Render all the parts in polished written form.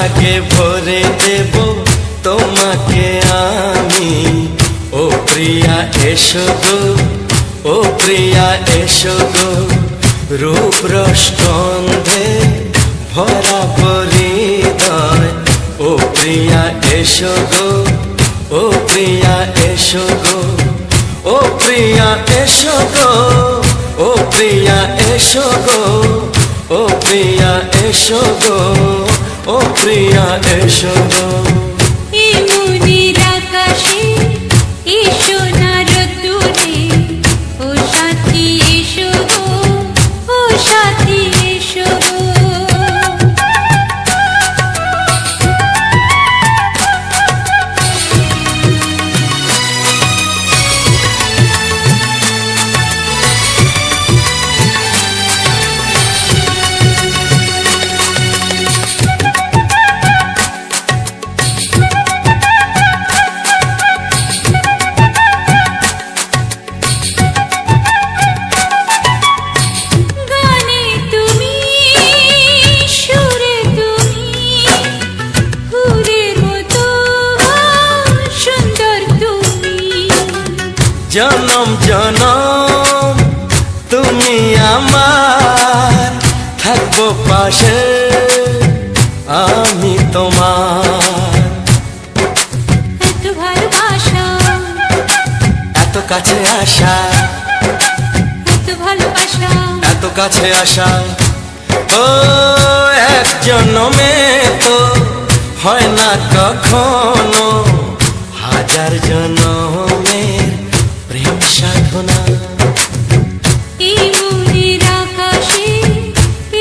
সোহাগে ভরে দেব তোমাকে আমি। ও প্রিয়া এসো গো, ও প্রিয়া এসো গো, রূপ রস গন্ধে ভরা হৃদয়। ও প্রিয়া এসো গো, ও প্রিয়া এসো গো, ও প্রিয়া এসো গো, ও প্রিয়া এসো গো, ও প্রিয়া এসো গো, ও প্রিয়া এসো গো। এই মনের আকাশে এসো না রোদ্দুরে, ও সাথী এসো গো, ও সাথী এসো গো। জনম জনম তুমি আমার, থাকবো পাশে আমি তোমার। এত ভালোবাসা, এত কাছে আসা, এত ভালোবাসা, এত কাছে আসা। ও এক জন্মে তো হয় না কখনো, হাজার জন্মের প্রেম সাধনা। এই মনের আকাশে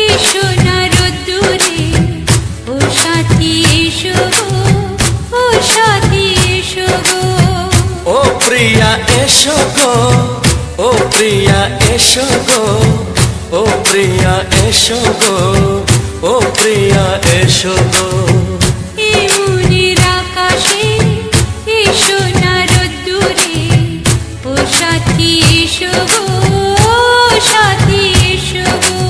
এসো না রোদ্দুরে, ও সাথী এসো গো, ও সাথী এসো গো। ও প্রিয়া এসো গো, ও প্রিয়া এসো গো, ও প্রিয়া এসো গো, ও প্রিয়া এসো গো। এই মনের আকাশে এসো না রোদ্দুরে, ও সাথী এসো গো, ও সাথী এসো গো।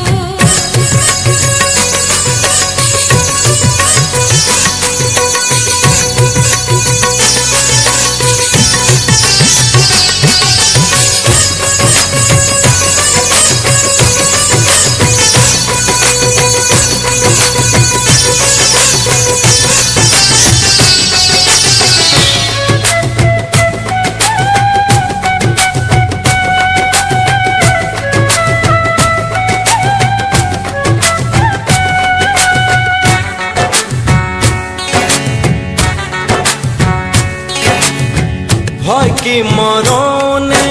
ভয় কি মরণে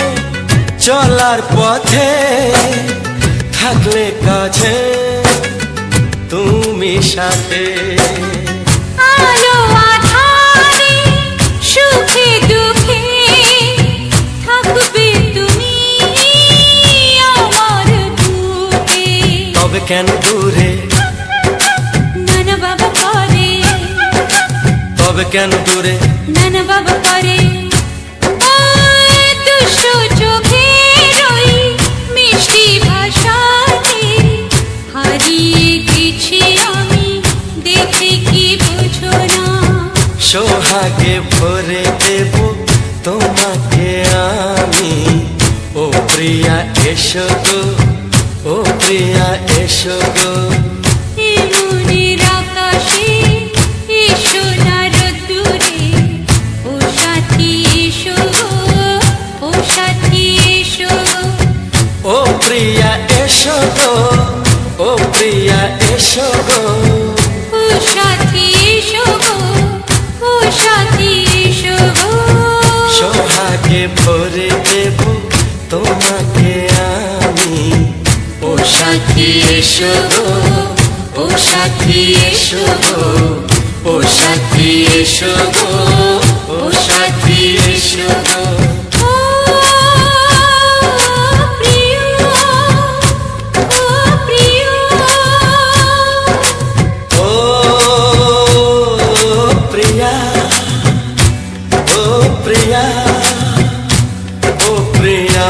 চলার পথে, থাকলে কাছে তুমি সাথে। আলো আঁধারে সুখে দুঃখে থাকবে তুমি আমার বুকে। তবে কেন দূরে, নানা বাবা করে, তবে কেন দূরে, নানা বাবা করে। দুশো চোখের ওই মিষ্টি ভাষাতে হারিয়ে গেছি আমি, দেখে কি বুঝো না। সোহাগে ভরে দেব তোমাকে আমি। ও প্রিয়া এসো গো, ও প্রিয়া এসো গো। এই মনের আকাশে এসো না রোদ্দুরে, ও সাথী এসো গো, ও সাথী এসো গো। ও প্রিয়া এসো গো, ও প্রিয়া এসো গো, ও সাথী এসো গো, ও সাথী এসো গো। সোহাগে ভরে দেব তোমাকে আমি। ও সাথী এসো গো, ও সাথী এসো গো, ও সাথী এসো গো, ও সাথী এসো গো। ও প্রিয়, ও প্রিয়, ও প্রিয়া, ও প্রিয়া, ও প্রিয়া।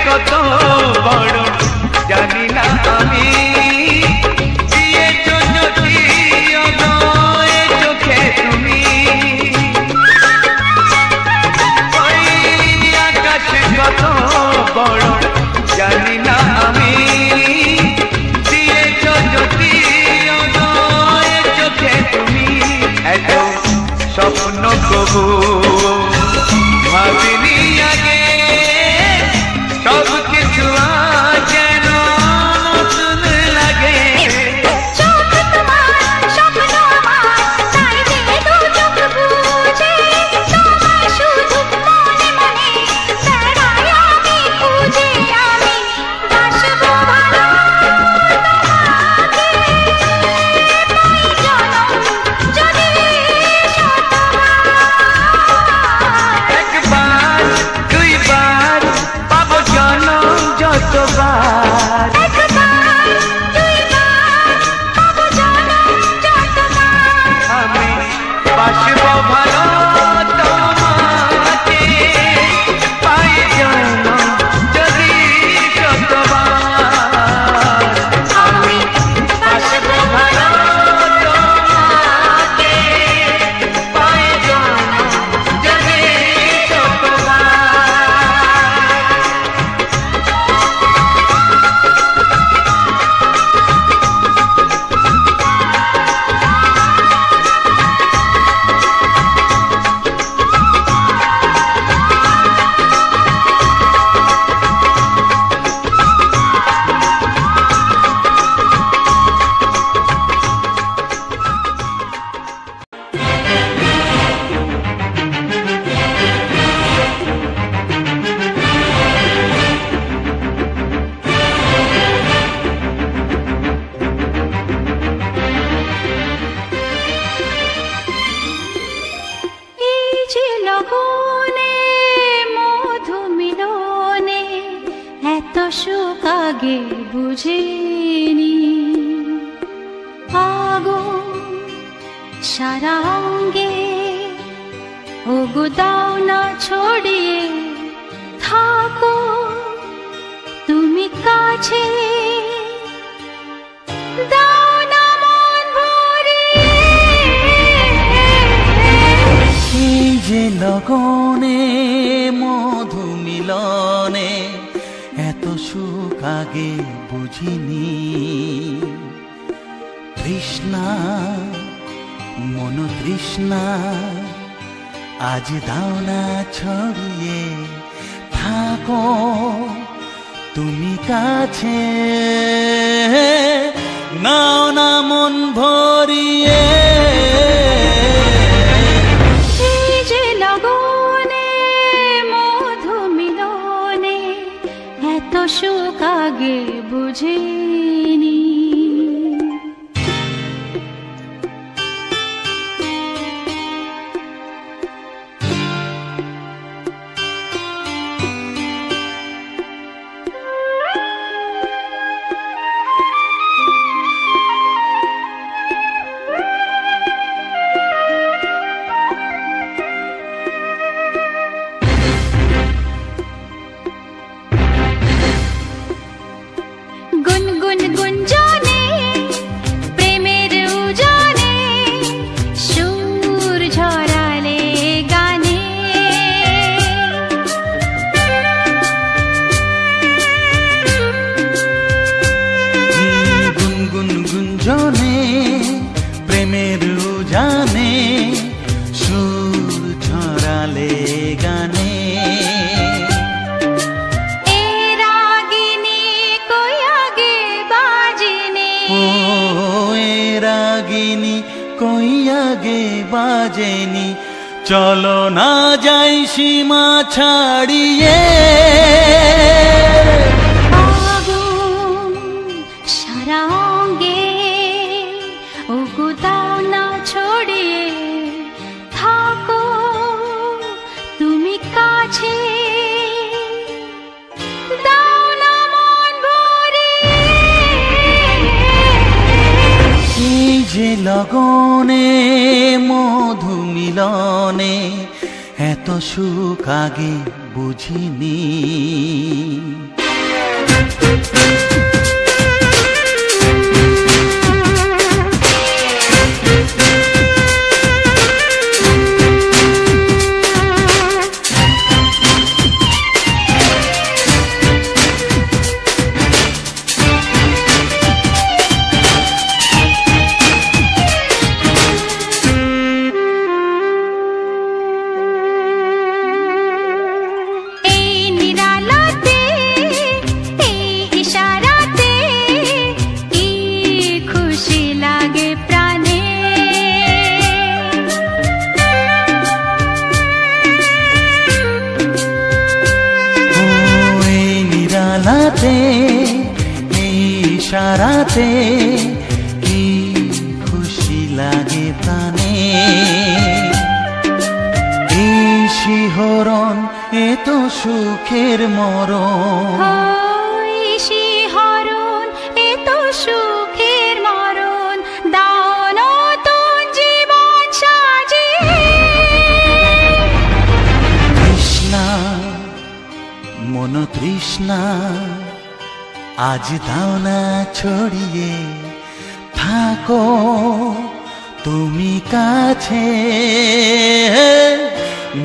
কত বড় জানি না আমি দিয়েছো যদি অদয় চোখে তুমি ওই আকাশ কত বড় জানি না আমি দিয়েছো যদি অদয় চোখে তুমি এত স্বপ্ন কবু ভাবিনি আগে সব কিছু যেন নতুন লাগে চোখ তোমার স্বপ্ন আমার তাই যে দু চোখ বুঝে তোমার শুধু মনে মনে বেড়াই আমি খুঁজে আমি বাসবো ভালো তোমাকে পাই জনম যদি শতবার একবার দুইবার পাবো জনম যতবার একবার দুইবার পাবো জনম যতবার আমি বাসবো ভালো তোমাকে পাই জনম যদি শতবার আমি বাসবো ভালো তোমাকে পাই জনম যদি শতবার এই যে লগনে মধু মিলনে এত সুখ আগে বুঝিনি আগুন সারা অঙ্গে ওগো দাও না ছড়িয়ে থাকো তুমি কাছে দাও না মন ভরিয়ে এই যে লগনে মধু মিলনে এত সুখ আগে বুঝিনি তৃষ্ণা মন তৃষ্ণা আজ দাও না ছড়িয়ে থাকো তুমি কাছে নাও না মন ভরিয়ে এই যে লগনে মধু মিলনে এত সুখ আগে বুঝিনি গুনগুন গুঞ্জনে প্রেমের উজানে সুর ঝরালে গানে গুনগুন গুঞ্জনে প্রেমের উজানে সুর ছড়ালে গানে এ রাগিনী কই আগে বাজিনি ও এ রাগিনী কই আগে বাজেনি চলো না যাই সীমা ছাড়িয়ে আগুন সারা অঙ্গে ওগো দাও না ছড়িয়ে থাকো তুমি কাছে দাও না মন ভরিয়ে এই যে লগনে মধু মিলনে এত সুখ আগে বুঝিনি হারাতে কি খুশি লাগে প্রাণে, এই শিহরণ এত সুখের মরণ, শিহরণ এত সুখের মরণ, দাও নতুন জীবন সাজিয়ে। তৃষ্ণা মন তৃষ্ণা আজ দাও না ছড়িয়ে, থাকো তুমি কাছে,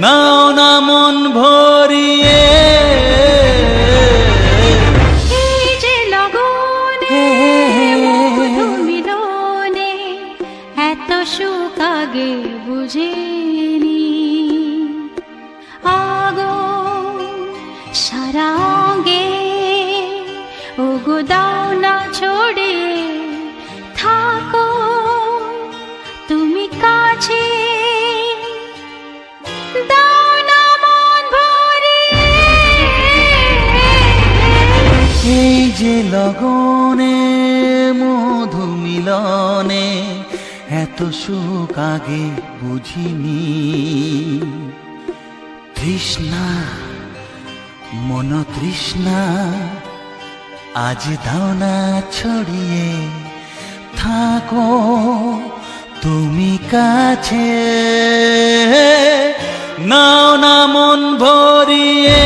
নাও না মন ভরিয়ে। এই যে লগনে মধু মিলনে, এত সুখ আগে বুঝিনি। আগুন সারা অঙ্গে, ওগো দাও না ছড়িয়ে, থাকো তুমি কাছে, দাও না মন ভরিয়ে। এই যে লগনে মধু মিলনে, এত সুখ আগে বুঝিনি। তৃষ্ণা মন তৃষ্ণা আজ দাও না ছড়িয়ে, থাকো তুমি কাছে, নাও না মন ভরিয়ে।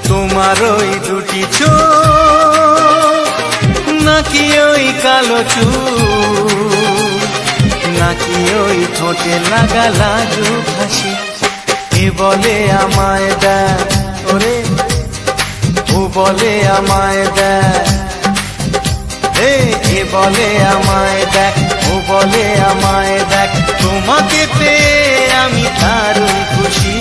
তোমার ওই দুটি চোখ, নাকি ওই কালো চুল, নাকি ওই ঠোঁটে লাগা লাগু হাসি, এ বলে আমায় দেখ ওরে, ও বলে আমায় দেখ, এ বলে আমায় দেখ, ও বলে আমায় দেখ, তোমাকে পেয়ে আমি দারুণ খুশি।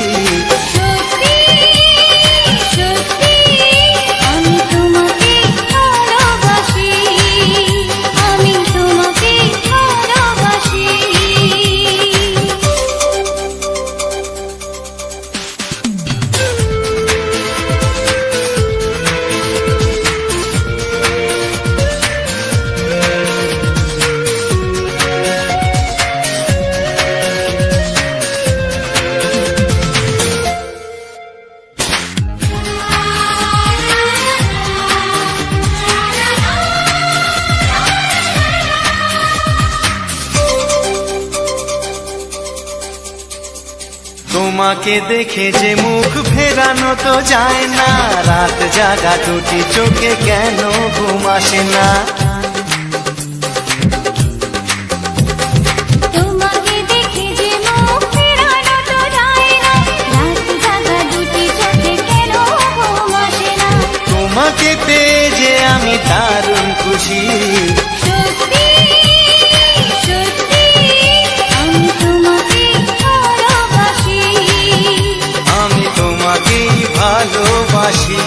তোমাকে দেখে যে মুখ ফেরানো তো যায় না, রাত জাগা দুটি চোখে কেন ঘুম আসে না। তোমাকে দেখে যে মুখ ফেরানো তো যায় না, রাত জাগা দুটি চোখে কেন ঘুম আসে না। তোমাকে পেয়ে যে আমি দারুণ খুশি। সত্যি সত্যি আমি তোমাকে ভালোবাসি, আমি তোমাকেই ভালোবাসি।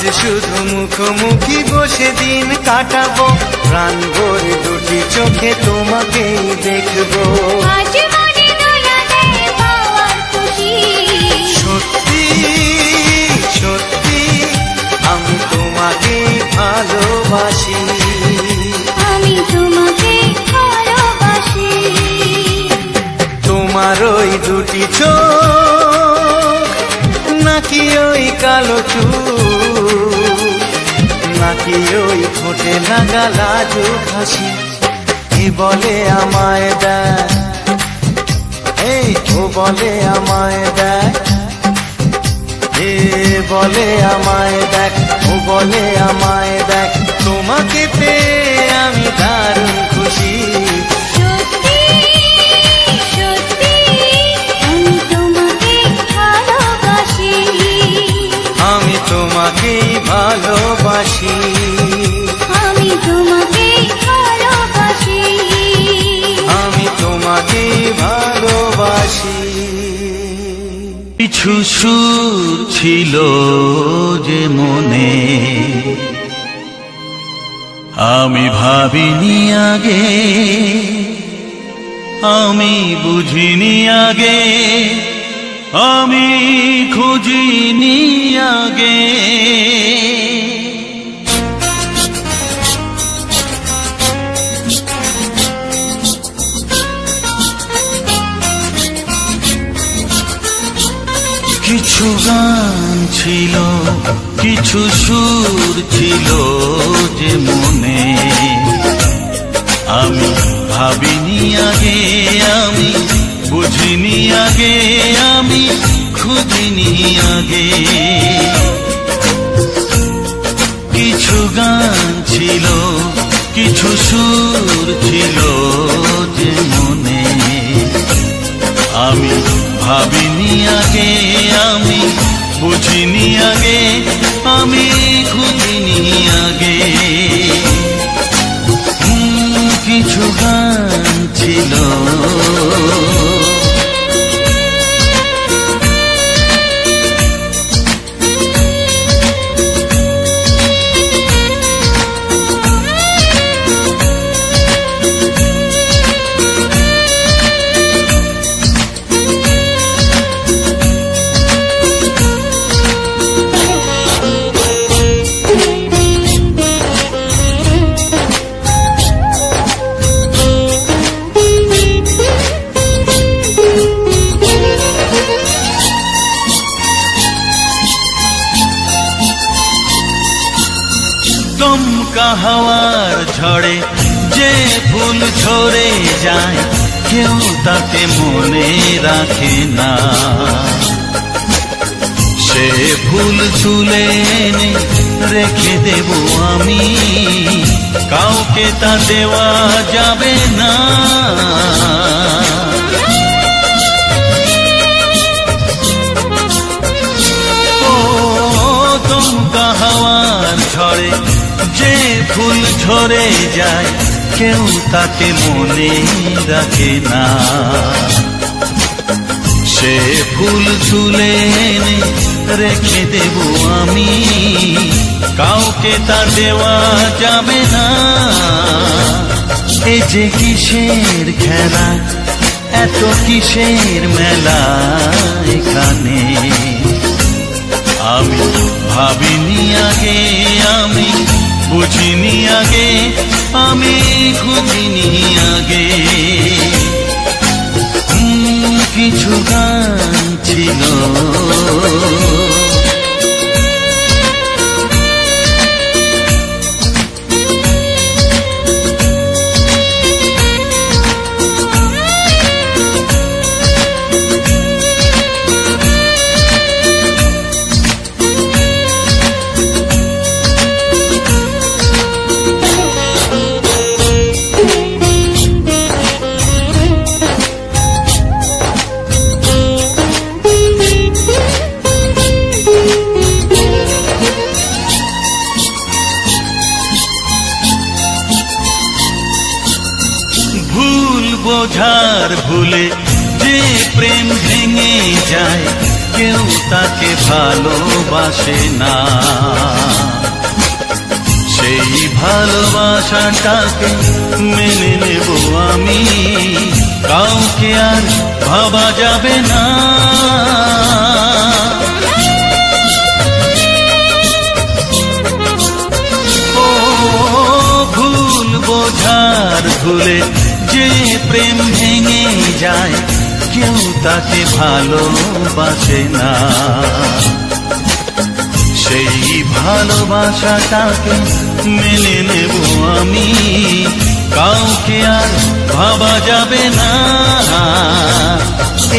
আজ শুধু মুখোমুখি বসে দিন কাটাবো, প্রাণ ভরে দুটি চোখে তোমাকেই দেখবো। আজ মনে দোলা দেয় পাওয়ার খুশি, সত্যি সত্যি আমি তোমাকেই ভালোবাসি, আমি তোমাকে ভালোবাসি। তোমার ওই দুটি চোখ, নাকি ওই কালো চুল, নাকি ওই ঠোঁটে লাগা লাজুক হাসি, এ বলে আমায় দেখ, এই ও বলে আমায় দেখ, এ বলে আমায় দেখ, ও বলে আমায় দেখ, তোমাকে পেয়ে আমি দারুণ খুশি। সত্যি সত্যি আমি তোমাকে ভালোবাসি, আমি তোমাকেই ভালোবাসি, আমি তোমাকে ভালোবাসি, আমি তোমাকেই ভালোবাসি। কিছু সুর ছিল যে মনে, আমি ভাবিনি আগে, আমি বুঝিনি আগে, আমি খুঁজিনি আগে। কিছু গান ছিল, কিছু সুর ছিল যে মনে, আমি ভাবিনি আগে, আমি বুঝিনি আগে, আমি খুঁজিনি আগে। কিছু গান ছিল, কিছু সুর ছিল যে মনে, আমি ভাবিনি আগে, আমি বুঝিনি আগে, আমি খুঁজিনি আগে। কিছু গান ছিল, দমকা হাওয়ার ঝড়ে যে ফুল ঝরে যায়, কেউ তাকে মনে রাখে না। সে ফুল তুলে এনে রেখে দেব আমি, কাউকে তা দেওয়া যাবে না। ও দমকা হাওয়ার ঝড়ে যে ফুল ঝরে যায়, কেউ তাকে মনে রাখে না। সে ফুল তুলে এনে রেখে দেব আমি, কাউকে তা দেওয়া যাবে না। এ যে কিসের খেলা, এত কিসের মেলা এখানে, আমি ভাবিনি আগে, আমি বুঝিনি আগে, আমি খুঁজিনি আগে। কিছু গান ছিল, বোঝার ভুলে যে প্রেম ভেঙে যায়, কেউ তাকে ভালোবাসে না। সেই ভালোবাসাটাকে মেনে নেব আমি, কাউকে আর ভাবা যাবে না। ও ভুল বোঝার ভুলে যে প্রেম ভেঙে যায়, কেউ তাকে ভালোবাসে না। সেই ভালোবাসাটাকে মেনে নেব আমি, কাউকে আর ভাবা যাবে না।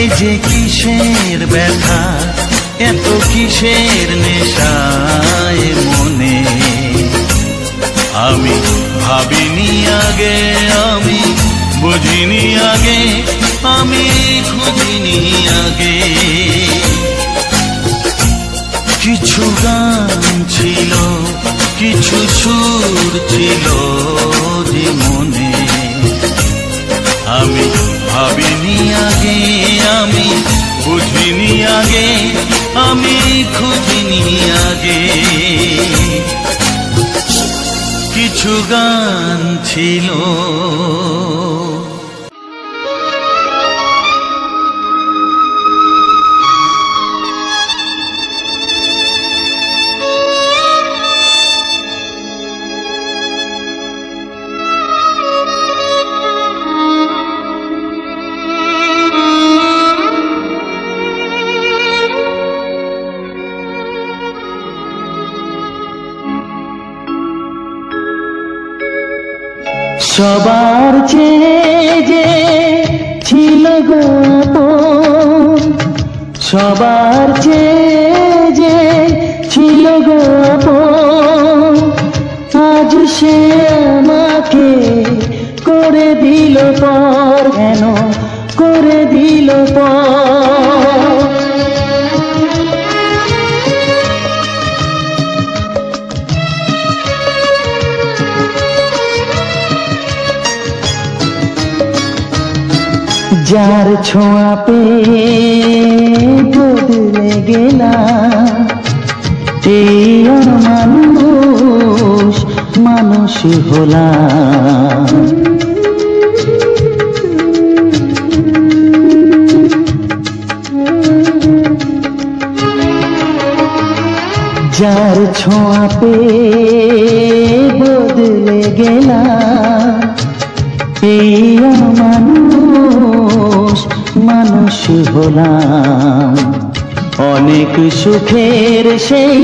এই যে কিসের ব্যথা, এত কিসের নেশায় মনে, আমি ভাবিনি আগে, আমি বুঝিনি আগে, আমি খুঁজিনি আগে। কিছু গান ছিল, কিছু সুর ছিল যে মনে, আমি ভাবিনি আগে, আমি বুঝিনি আগে, আমি খুঁজিনি আগে। কিছু গান ছিল। সবার চেয়ে যে ছিল গো আপন, সবার চেয়ে যে ছিল গো আপন, আজ সে আমাকে করে দিল পর, কেন করে দিল পর। যার ছোঁয়া পেয়ে বদলে গেলাম, এই মানুষ মানুষ হলাম। যার ছোঁয়া পেয়ে বদলে গেলাম, এই মানুষ মানুষ হলাম। অনেক সুখের সেই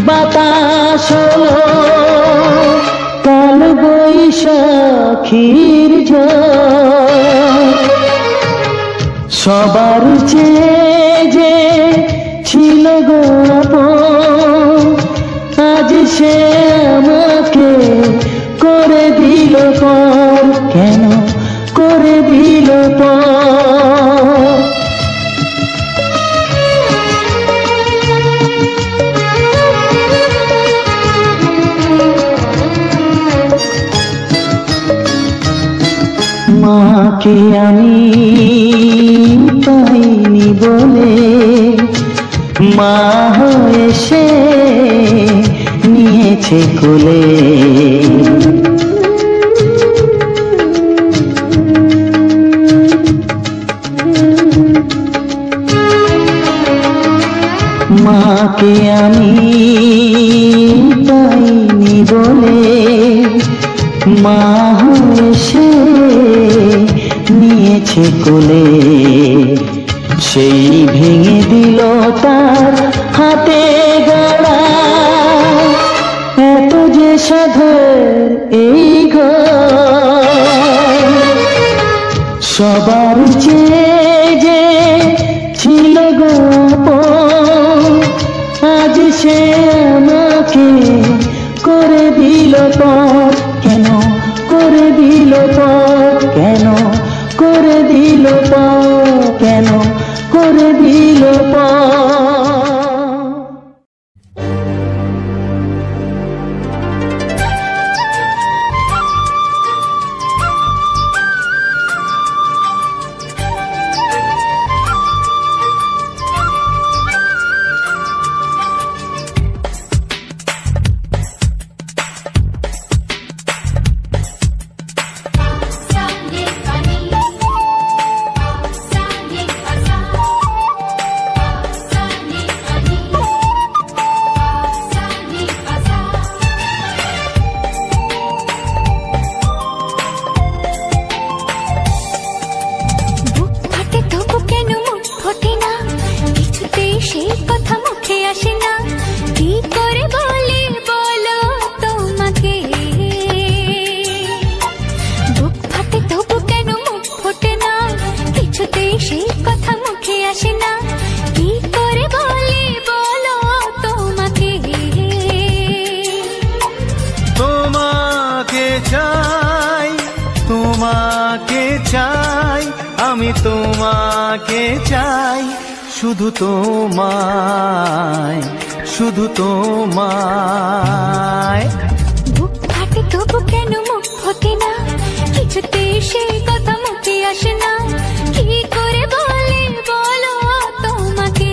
বাতাস হলো, কাল বৈশাখীর ঝড়। সবার চেয়ে যে ছিল গো আপন, আজ সে আমাকে করে দিল পর, কেন করে দিল পর। মাকে আমি পাইনি বলে, মা হয়ে সে নিয়েছে কোলে। মাকে আমি পাইনি বলে, মা হয়ে সে নিয়েছে কোলে। সেই ভেঙে দিল তার হাতে গড়া, এত যে সাধের এই ঘর। সবার চেয়ে যে ছিল গো আপন, আজ সে আমাকে করে দিল পর, কেন করে দিল পর, কেন করে দিল পর, কেন করে দিল পর। আসে না, কি করে বলি বলো তোমাকে। বুক ফাটে তবু কেন মুখ ফোটে না, কিছুতেই সেই কথা মুখে আসে না, কি করে বলি বলো তোমাকে। তোমাকে চাই, তোমাকে চাই, আমি তোমাকে চাই, শুধু তোমায়, শুধু তোমায়। বুক ফাটে তবু কেন মুখ ফোটে না, কিছুতেই সেই কথা মুখে আসে না, কি করে বলি বলো তোমাকে।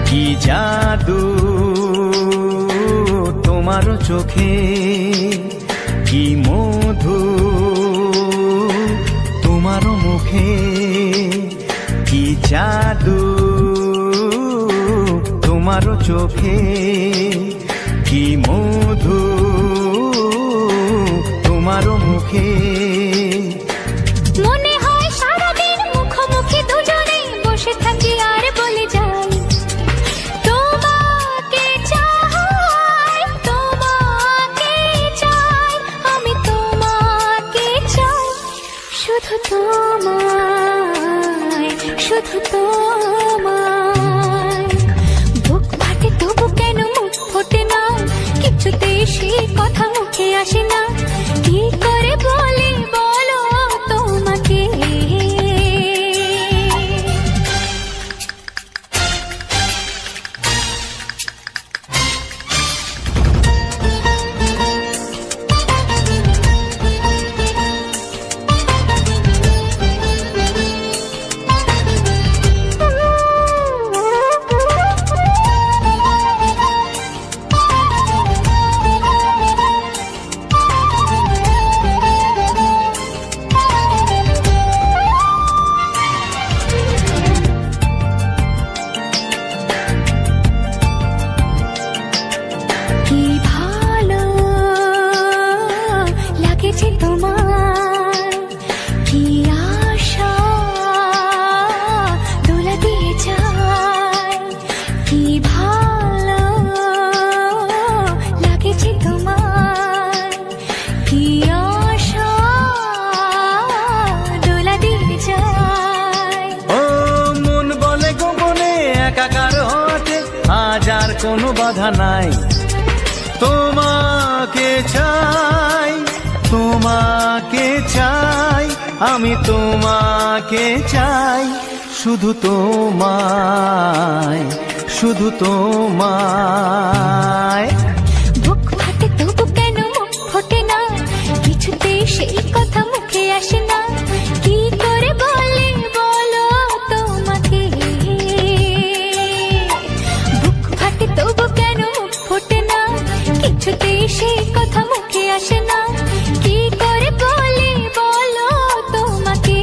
কি জাদু তোমার চোখে, কি মধু তোমার মুখে, কি জাদু তোমার চোখে, কি মধু তোমার মুখে। মনে হয় সারাদিন মুখোমুখি দুজনে বসে থাকি আর বলে যাই, তোমাকে চাই, তোমাকে চাই, আমি তোমাকে চাই, শুধু তোমায়, শুধু তোমায়। বুক ফাটে তবু কেন মুখ ফোটে না, কিছুতেই সেই কথা মুখে আসে না, কি করে বলি বলো তোমাকে। কি ভালো লাগেছে তোমার, কি আশা দোলা দিয়ে যায়, কি ভালো লাগেছে তোমার, কি আশা দোলা দিয়ে যায়। ও মন বলে গোপনে একাকার হতে, আজ আর কোনো বাধা নাই, তোমাকে চাই, তোমাকে চাই, আমি তোমাকে চাই, শুধু তোমায়, শুধু তোমায়। বুক ফাটে তবু কেন মুখ ফোটে না, কিছুতেই সেই কথা মুখে আসে না, কি করে বলি বলো তোমাকে। বুক ফাটে তবু কেন মুখ ফোটে না, কিছুতেই সেই কথা মুখে আসে না, কি করে বলি বলো তোমাকে।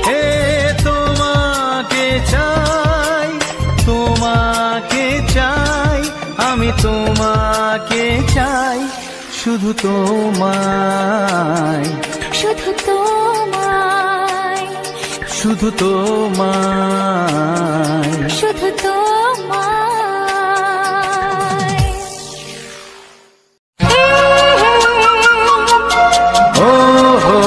হে তোমাকে চাই, তোমাকে চাই, আমি তোমাকে চাই, শুধু তোমায়, শুধু তোমায়, শুধু তোমায়, শুধু তোমায়। ও হো।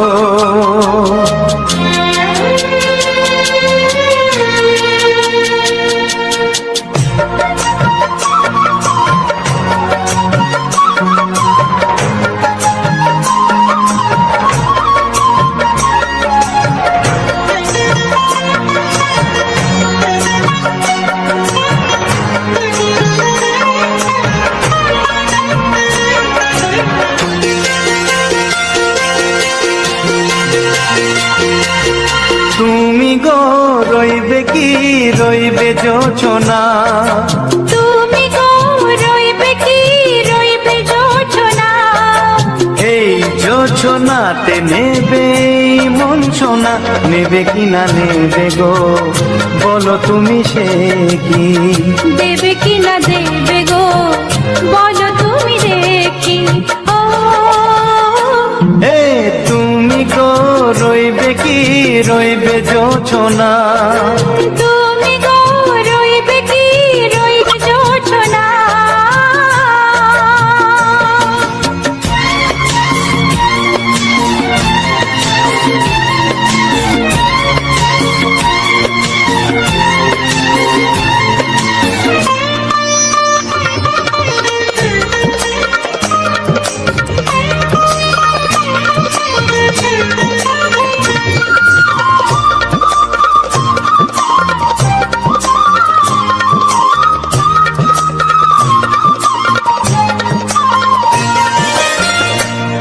জোছনা। তুমি গো রইবে কি রইবে জোছনা, এই জোছনাতে নেবে মন সোনা, নেবে কি না নেবে গো বলো তুমি সে কি? দেবে কি না দেবে গো বলো তুমি দেখি। ও এ তুমি গো রইবে কি রইবে জোছনা, তুমি গো রইবে কি রইবে জোছনা।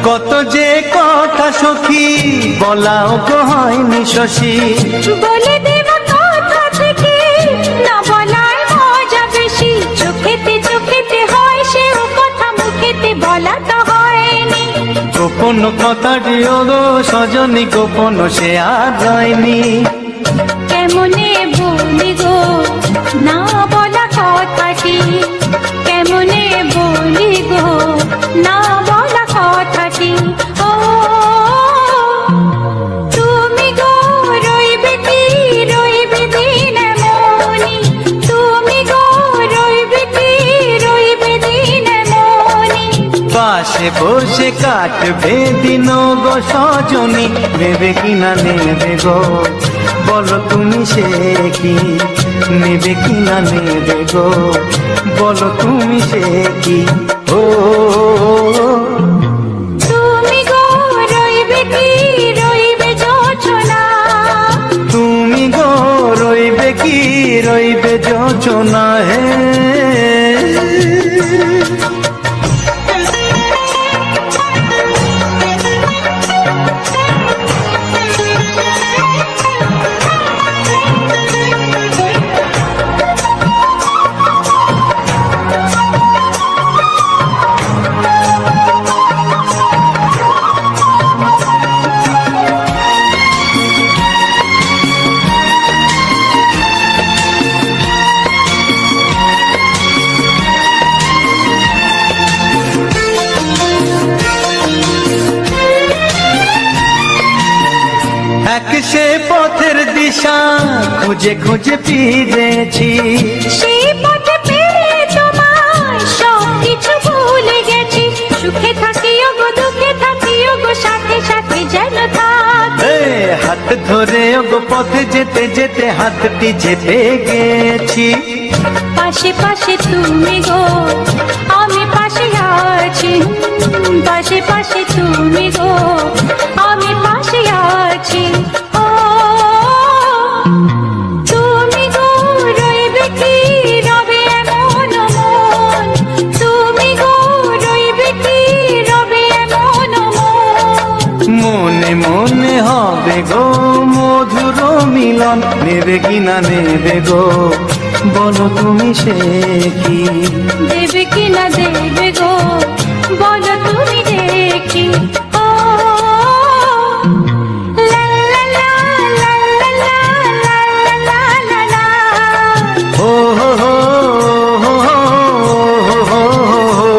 কত যে কথা সখী বলাও গো হয়নি শশী, বলে দেব কথা থেকে না বলায় মজা বেশি। চোখেতে চোখেতে হয় সেও কথা, মুখেতে বলা তো হয়নি। গোপন কথাটি ও গো সজনী গোপন সে আর হয়নি। কেমনে বলি গো না বলা কথাটি, কেমনে বলি গো না বলা কথাটি। ও তুমি গো রইবে কি রইবে দিন মনি, তুমি গো রইবে কি রইবে দিন মনি। পাশে বসে কাটবে দিন গো সজনী, নেবে কি না নেবে গো বলো তুমি সে কি? নেবে কি না নেবে গো বলো তুমি সে কি? ও তুমি গো রইবে কি রইবে জোছনা, তুমি গো রইবে কি রইবে জোছনা। হে এক সে পথের দিশা খুঁজে খুঁজে ফিরেছি, সেই পথে পেয়ে তোমায় সব কিছু ভুলে গেছি। সুখে থাকিও গো দুঃখে থাকিও গো সাথে সাথে যেন থাক। এ হাত ধরে গো পথে যেতে যেতে হাতটি যেতে গেছি। পাশে পাশে তুমি গো আমি পাশে আছি, পাশে পাশে তুমি গো আমি পাশে আছি। ও তুমি গো রইবে কি রবে এমন মন, তুমি গো রইবে কি রবে এমন মন। মনে মনে হবে গো মধুর মিলন, নেবে কি না নেবে গো বলো তুমি সে কি? দেবে কি না দেবে গো বলো তুমি দেখি। ও লা লা লা লা লা লা লা লা লা লা। ও হো হো হো হো হো হো।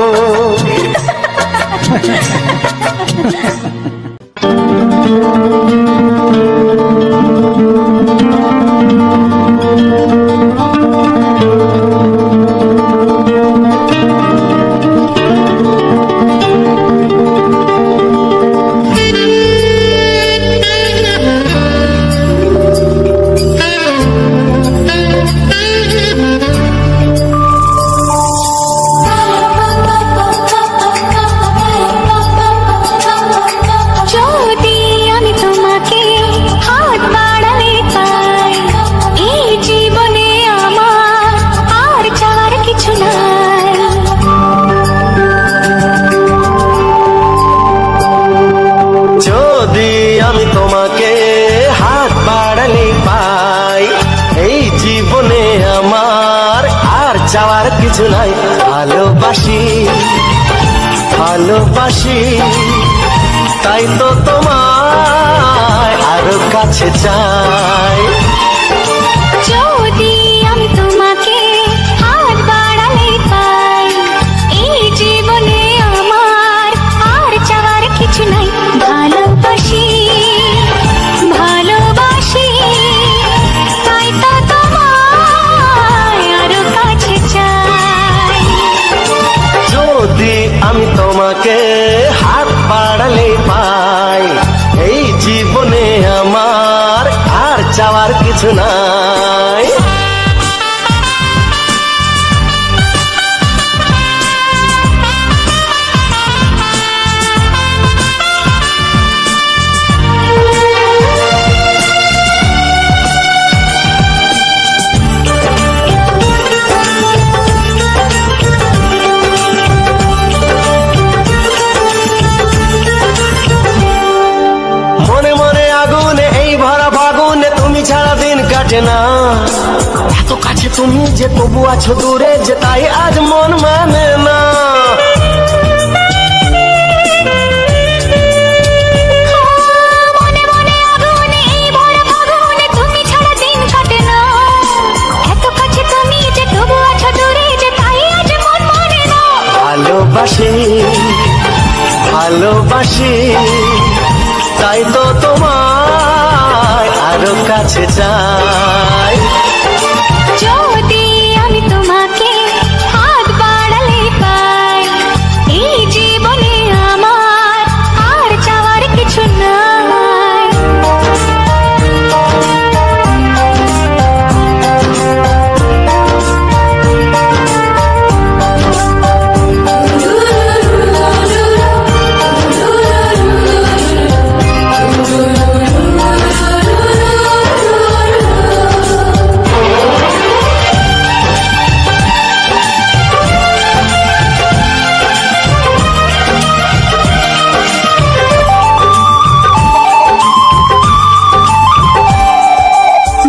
চাওয়ার কিছু নাই। ভালোবাসি ভালোবাসি তাই তো তোমায় আরো কাছে চাই। যদি আমি তোমাকে হাত বাড়ালে পাই, এই জীবনে আমার আর চাওয়ার কিছু নাই। ভালোবাসি ভালোবাসি তাই তো তোমায় আরো কাছে চাই। যদি আমি তোমাকে হাত বাড়ালে পাই, এই জীবনে আমার আর চাওয়ার কিছু নাই। মনে মনে আগুনে এই ভরা ফাগুনে তুমি ছাড়া দিন কাটে না। এত কাছে তুমি যে তবু আছো দূরে, যে তাই আজ মন মানে না। মনে মনে আগুনে এই ভরা ফাগুনে তুমি ছাড়া দিন কাটে না। এত কাছে তুমি যে তবু আছো দূরে, যে তাই আজ মন মানে না। ভালোবাসি ভালোবাসি তাই তো তোমায় আরো কাছে চাই। যদি আমি তোমাকে হাত বাড়ালে পাই, এই জীবনে আমার আর চাওয়ার কিছু নাই।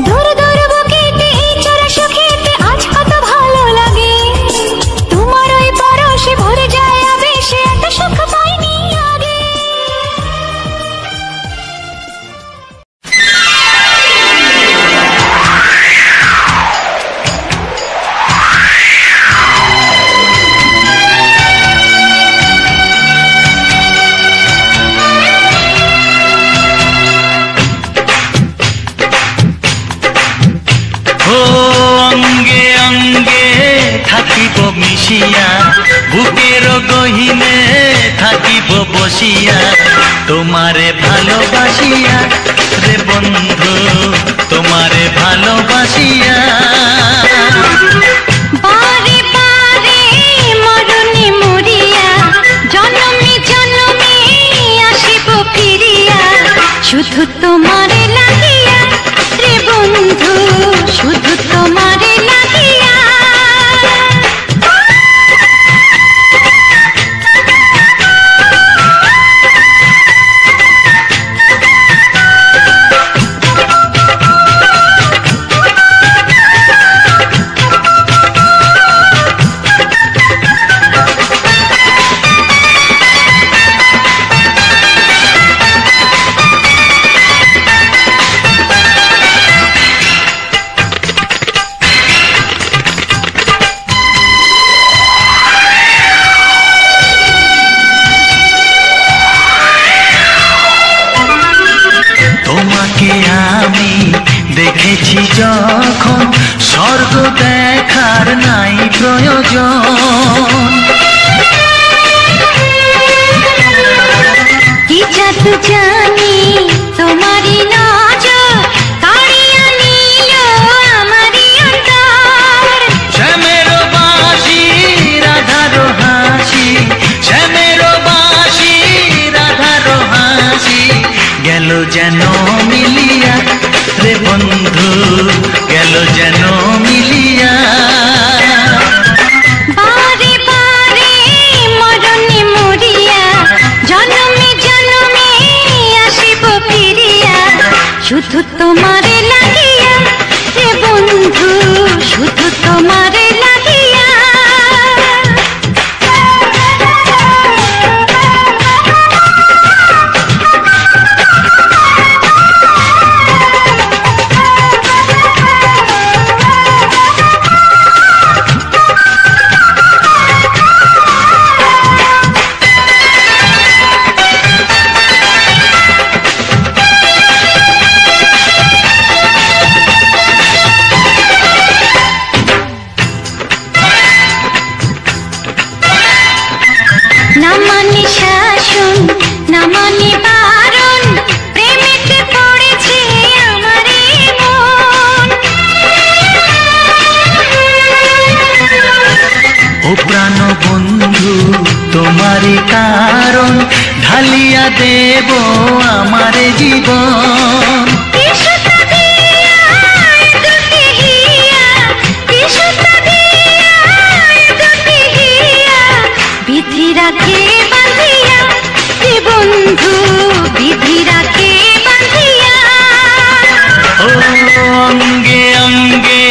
দূর দূর বুকেতে এই চোরা সুখেতে আজ কত ভালো লাগে। তোমার ওই পরশে ভরে যায় আবেশে, এত সুখ পাইনি আগে। ও অঙ্গে অঙ্গে থাকিব মিশিয়া, বুকের গহিনে থাকিব বসিয়া, তোমারে ভালোবাসিয়া রে বন্ধু, তোমারে ভালোবাসিয়া। বারে বারে মরণে মরিয়া, জনমে জনমে আসিব ফিরিয়া, শুধু তোমারে লাগিয়া রে বন্ধু, শুধু তোমারে লাগিয়া। তোমাকে আমি দেখেছি যখন, স্বর্গ দেখার নাই প্রয়োজন। কি জাদু জানি তোমারই নজর, কাড়িয়া নিল আমারই অন্তর। শ্যামের বাঁশি রাধার হাসি, শ্যামের বাঁশি রাধার হাসি, গেল যেন মিলিয়া রে বন্ধু, গেল যেন মিলিয়া। বারে বারে মরণে মরিয়া, জনমে জনমে না মানে শাসন না মানে বারণ, প্রেমেতে পড়েছে আমার মন। ও প্রাণ বন্ধু তোমারই কারণ, ঢালিয়া দেব আমার জীবন। বিধি রাখে বাঁধিয়া এ বন্ধু, বিধি রাখে বাঁধিয়া। ও অঙ্গে অঙ্গে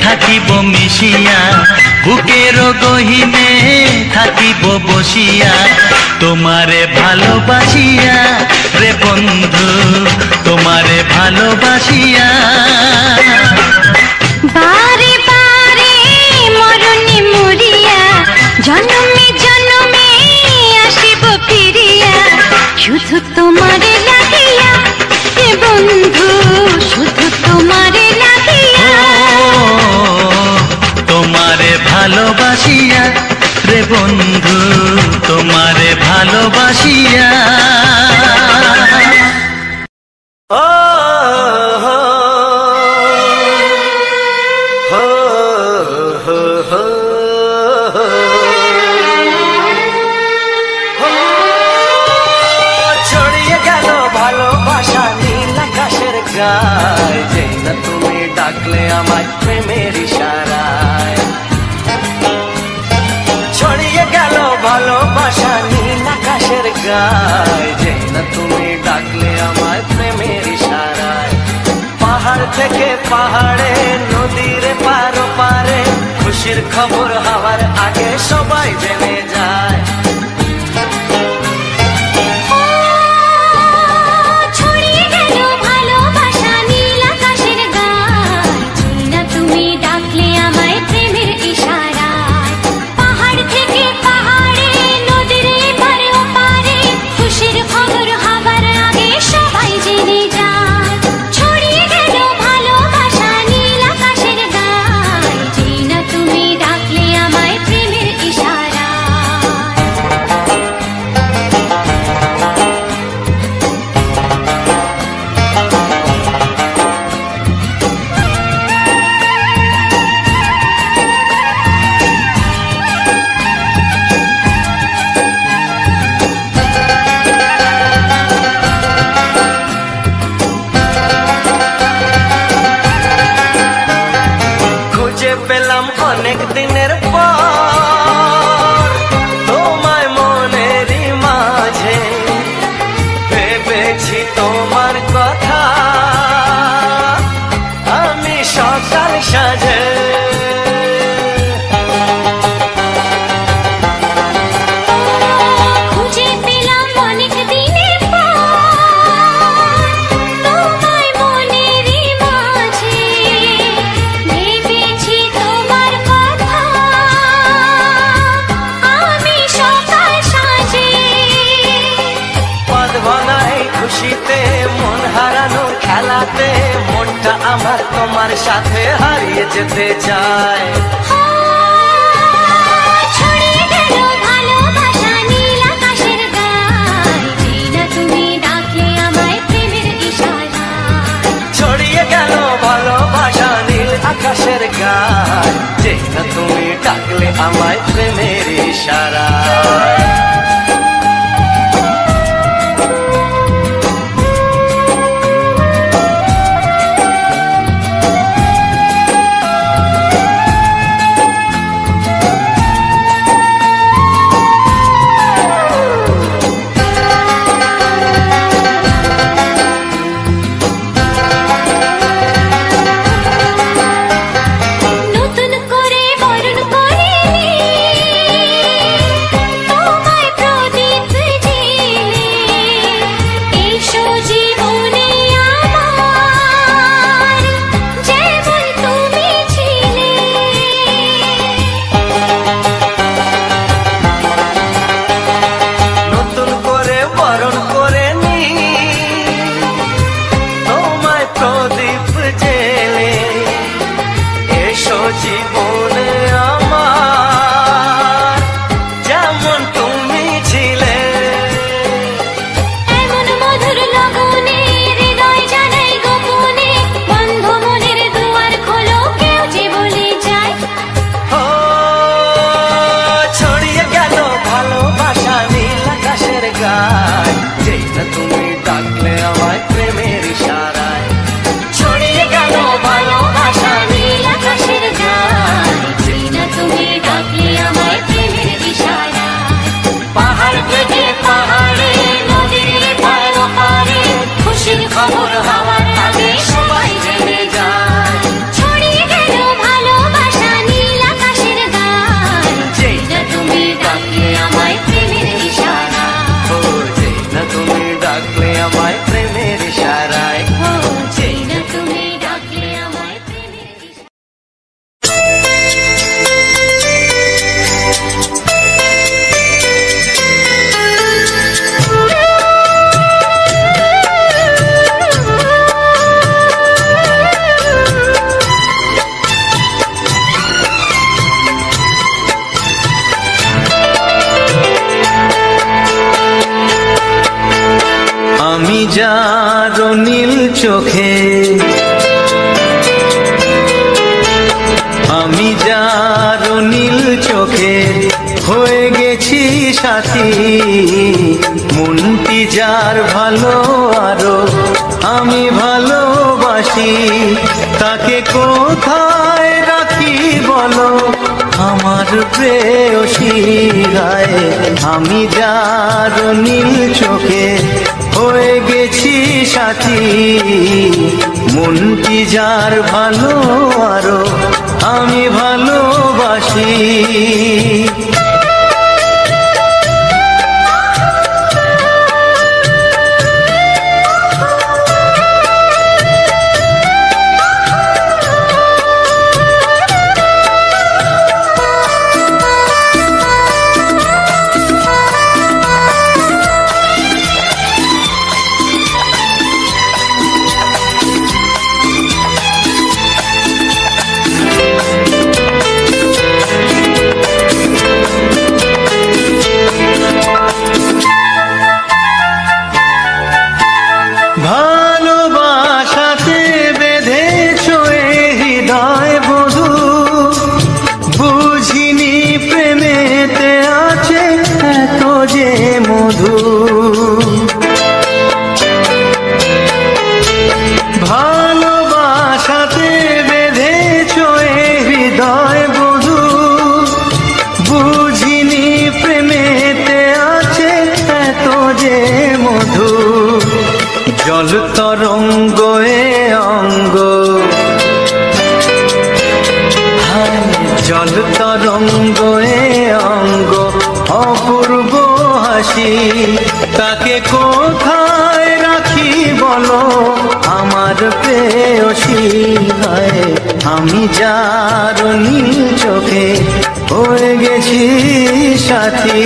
থাকিব মিশিয়া, বুকের গহিনে থাকিব বসিয়া, তোমারে ভালোবাসিয়া রে বন্ধু, তোমারে ভালোবাসিয়া। বারে বারে মরণে মরিয়া, জন্মে জন্মে আসিব ফিরিয়া, শুধু তোমারে লাগিয়া এ বন্ধু, শুধু তোমারে লাগিয়া। তোমারে ভালোবাসিয়া রে বন্ধু, তোমারে ভালোবাসিয়া। ছড়িয়ে গেল ভালোবাসা নীল আকাশের গায়, যে না তুমি ডাকলে আমায় প্রেমের ইশারায়। ছড়িয়ে গেল ভালোবাসা নীল আকাশের গায়, যে না তুমি ডাকলে আমায় প্রেমের ইশারায়। পাহাড় থেকে পাহাড়ে, নদীর পারো পারে, খুশির খবর হওয়ার আগে সবাই জেনে যায়। ছড়িয়ে গেল ভালোবাসা নীল আকাশের গায়, যে না তুমি ডাকলে আমায় প্রেমের ইশারায়। পাহাড় থেকে পাহাড়ে, নদীর এপারে ওপারে, খুশির খবর হবার আগে সবাই জেনে যায়। ছড়িয়ে গেল ভালোবাসা নীল আকাশের গায়, যে না তুমি ডাকলে আমায় প্রেমের ইশারায়। খুঁজে পেলাম অনেক দিনের পর তোমায় মনেরই মাঝে, ভেবেছি তোমার কথা আমি সকাল সাজে। খুঁজে পেলাম অনেক দিনের পর তোমায় মনেরই মাঝে, ভেবেছি তোমার কথা আমি সকাল সাজে। পদ ভাঙাই খুশিতে, মন হারানোর খেলাতে, মনটা আমার তোমার সাথে হারিয়ে যেতে চায়। ছড়িয়ে গেল ভালোবাসা নীল আকাশের গায়, যে না তুমি ডাকলে আমায় প্রেমের ইশারায়। ছড়িয়ে গেল ভালোবাসা নীল আকাশের গায়, যে না তুমি ডাকলে আমায় প্রেমের ইশারায়। নতুন করে বরণ করিনি তোমায় যার নীল চোখে, আমি যার নীল চোখে হয়ে গেছি সাথী। মনটি যার ভালো আরো আমি ভালোবাসি, তাকে কোথায় রাখি বলো আমার প্রেয়সী গায়ে। আমি যার নীল চোখে হয়ে গেছি সাথী, মনটি যার ভালো আরো আমি ভালোবাসি। ভালোবাসাতে বেঁধেছ হৃদয় বধূ, বুঝিনি প্রেমেতে আছে এত যে মধু। ভালোবাসাতে বেঁধেছ হৃদয় বধূ, বুঝিনি প্রেমেতে আছে এত যে মধু। জল তরঙ্গ এ অঙ্গ, জল তরঙ্গ এ অঙ্গ অপূর্ব হাসি, তাকে কোথায় রাখি বলো আমার প্রেয়সী গায়ে। আমি যার নীল চোখে হয়ে গেছি সাথী।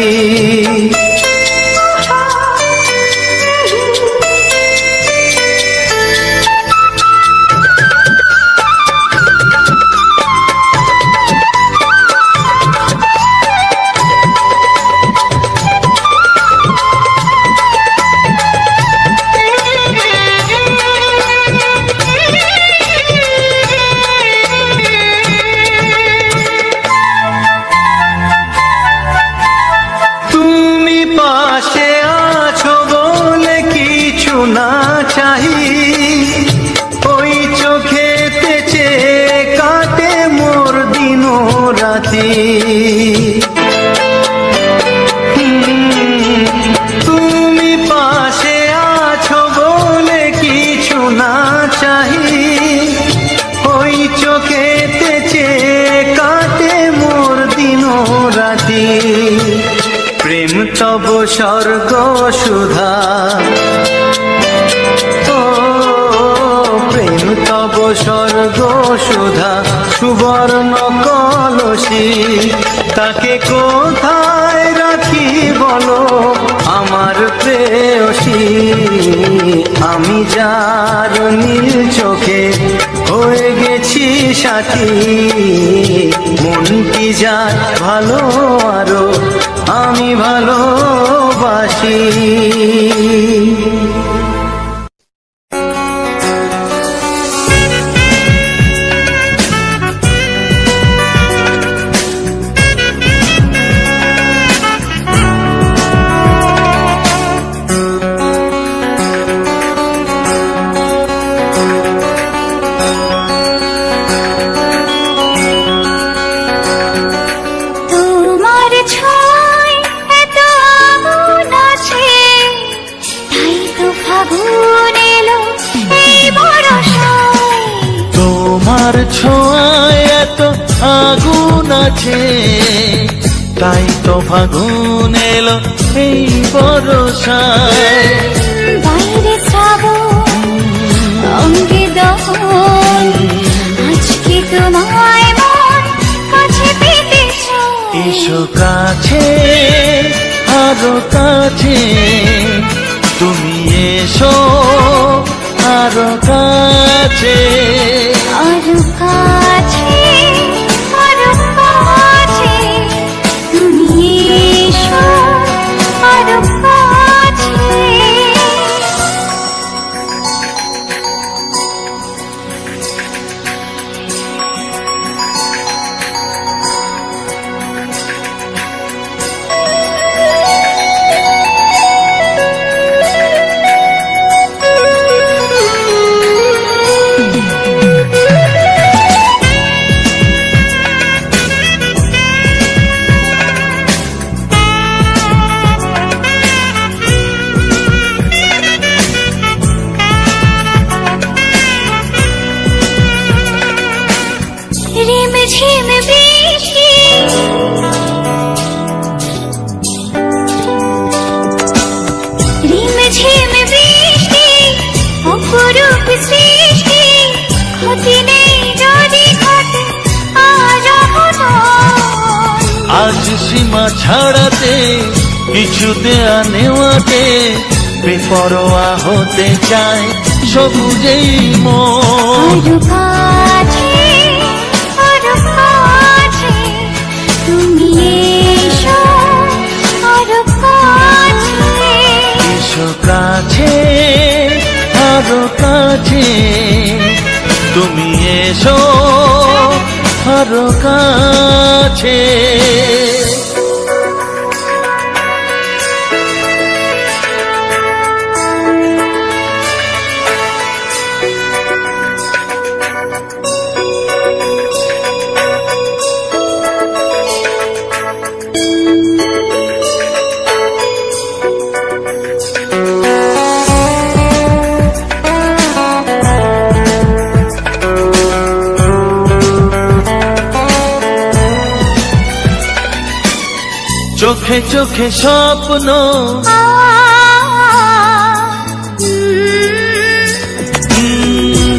না চাহি ওই চোখেতে চেয়ে কাটে মোর দিন রাতি। তুমি পাশে আছো বলে কিছু না চাহি, ওই চোখেতে চেয়ে কাটে মোর দিন রাতি। প্রেম তব স্বর্গ সুধা, প্রেম তব স্বর্গ সুধা সুবর্ণ কলসী, তাকে কোথায় রাখি বলো আমার প্রেয়সী। আমি যার নীল চোখে হয়ে গেছি সাথী, মনটি যার ভালো আরো আমি ভালোবাসি। তোমার ছোঁয়ায় এত আগুন আছে, তাই তো ফাগুন এলো এই বরষায়। বাইরে শ্রাবণ অঙ্গে দহন, আজকে তোমায় মন কাছে পেতে চায়। এসো কাছে আরো কাছে, তুমি এসো আরো কাছে, আরো কাছে, আরো কাছে, তুমি এসো আরো কাছে। সীমা ছাড়াতে, কিছু দেয়া নেওয়াতে বেপরোয়া হতে চায় সবুজেই মন। আরো কাছে, আরো কাছে, তুমি এসো, আরো কাছে। এসো কাছে, আরো কাছে, তুমি এসো আরো কাছে। চোখে চোখে স্বপ্ন,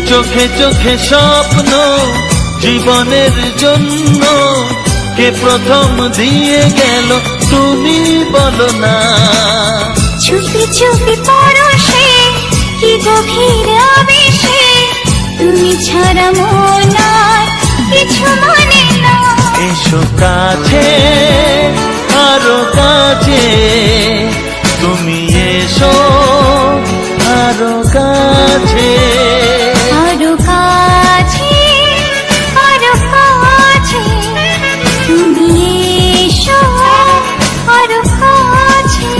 চোখে চোখে স্বপ্ন, জীবনের জন্য কে প্রথম দিয়ে গেল তুমি বলো না। চুপি চুপি পরশে, কি গভীর আবেশে, তুমি ছাড়া মন আর কিছু মানে না। এসো কাছে, আরো কাছে, তুমি এসো আরো কাছে। আরো কাছে, আরো কাছে, তুমি এসো আরো কাছে।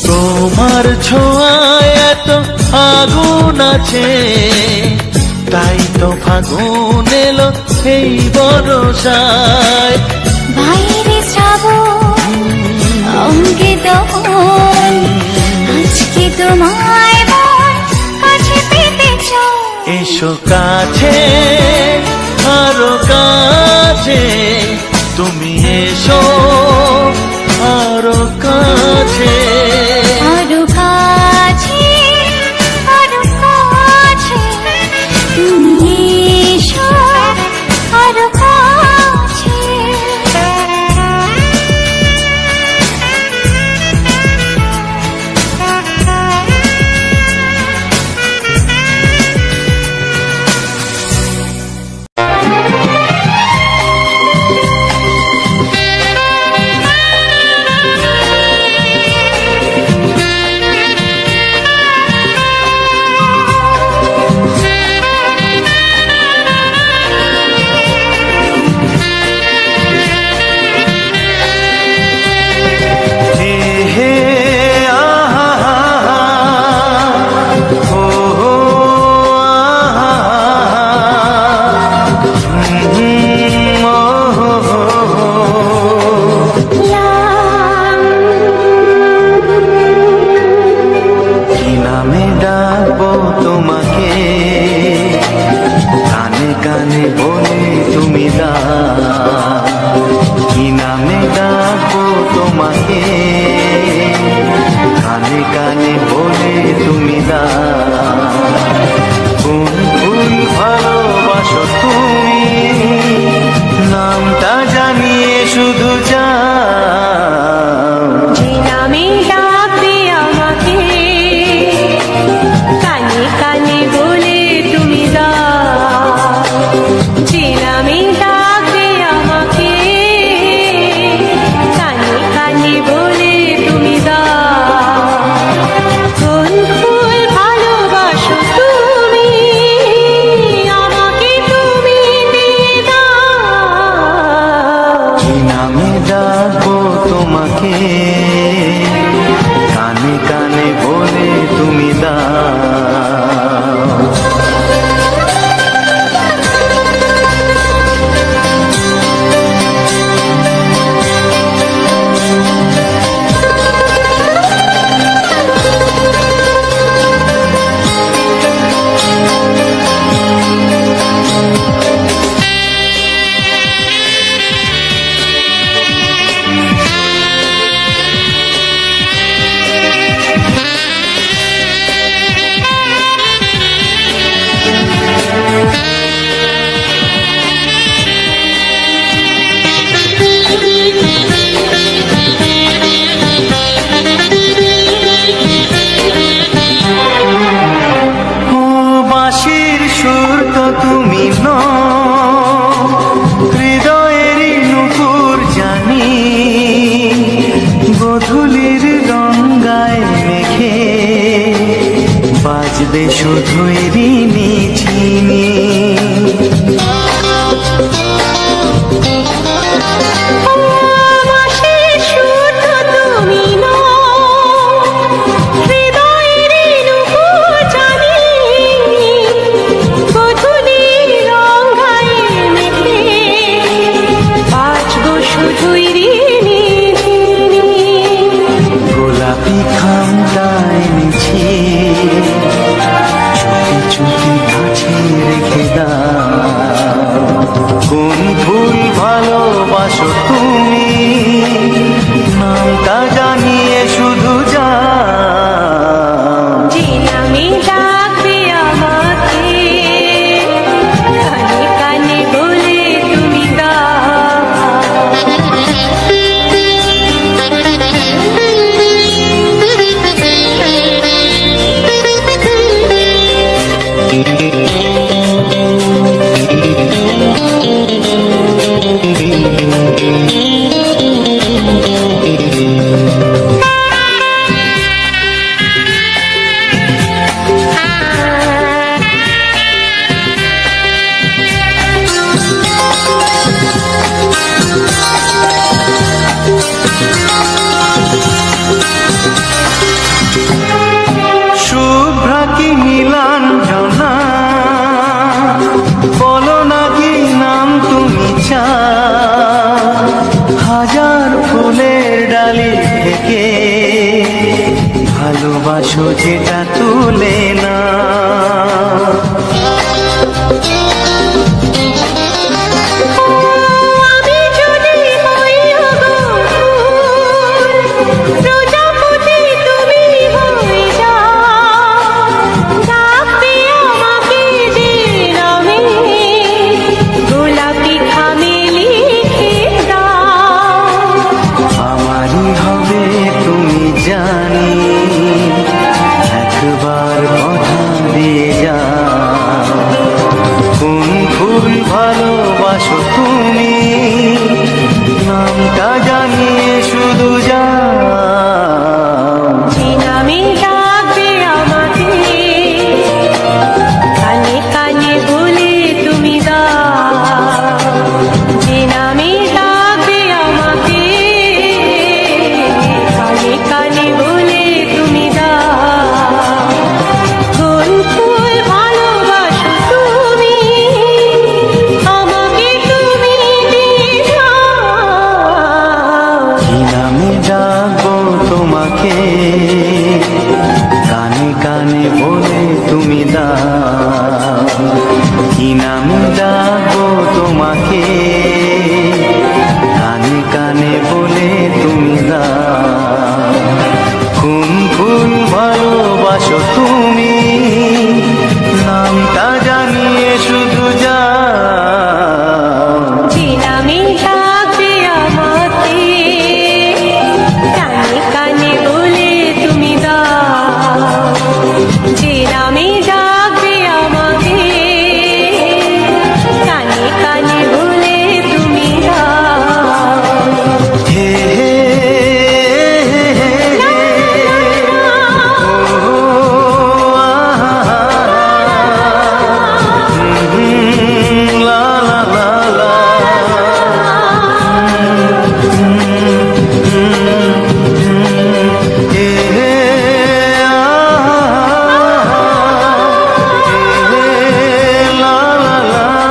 তোমার ছোঁয়ায় এত আগুন আছে, তাই তো ফাগুন এলো এই বরসায়। বাইরে শ্রাবণ, অঙ্গে দহন, আজকে তোমায় মন কাছে পেতে চাই। এসো কাছে, আরো কাছে, তুমি এসো আরো কাছে। আরো কাছে, আরো কাছে, তুমি এসো আরো কাছে। শুধুই ঋণী চিনি। গোলাপি খামটায় নিছি চুপি চুপি কাছে রেখে দাও। কোন ফুল ভালোবাসো তুমি নামটা জানিয়ে শুধু যাও। যে নামে ডাকবে আমাকে কানে কানে বলে তুমি শুভ্রা কি নীলাঞ্জনা বলো না কি নাম তুমি চাও। হাজার ফুলের ডালি থেকে ভালোবাসো যেটা তুলে না। আমারই হবে তুমি জানি একবার কথা দিয়ে যাও। কোন ফুল ভালোবাসো তুমি নামটা জানিয়ে শুধু যাও। যে নামে ডাকবে আমাকে কানে কানে বলে তুমি দাও। যে নামে ডাকবে আমাকে কানে কানে বলে তুমি দাও। কোন ফুল ভালোবাসো তুমি আমাকে তুমি দিয়ে দাও। কি নামে ডাকবো তোমাকে কানে কানে বলে তুমি দাও। কি নামে ডাকবো তোমাকে কানে কানে বলে তুমি দাও। কোন ফুল ভালোবাসো তুমি নামটা জানিয়ে শুধু যাও। যে নামে ডাকবে আমাকে কানে কানে বলে তুমি দাও। যে নামে ডাকবে আমাকে কানে কানে বলে তুমি দাও। হে হে লা লা লা লা হে হে লা লা লা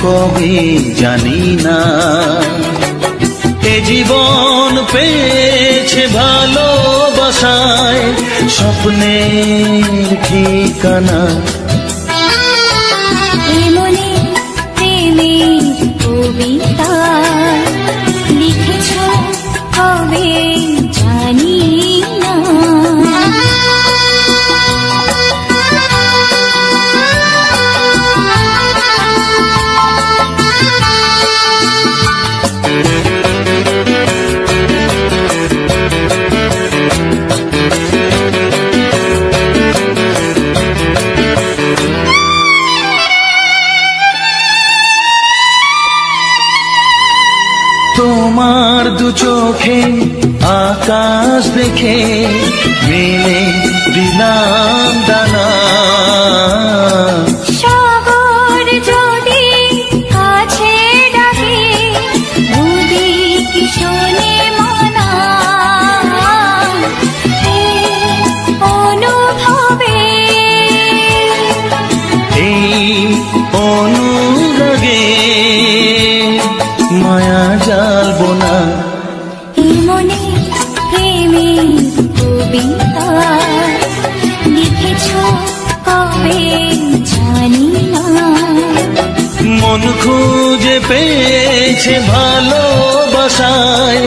কবে জানি না, এ জীবন পেয়েছে ভালোবাসায় স্বপ্নের ঠিকানা। মনে প্রেমের কবিতা লিখেছ কবে জানি না। তোমার দু চোখে আকাশ দেখে মেলে দিলাম দানা। সাগর যদি কাছে ডাকে নদী কি শোনে মানা। এই অনুভবে এই অনুরাগে মায়া জালবো না। এই মনে প্রেমের কবিতা লিখেছ কবে জানি না। মন খুঁজে পেয়েছে ভালোবাসায়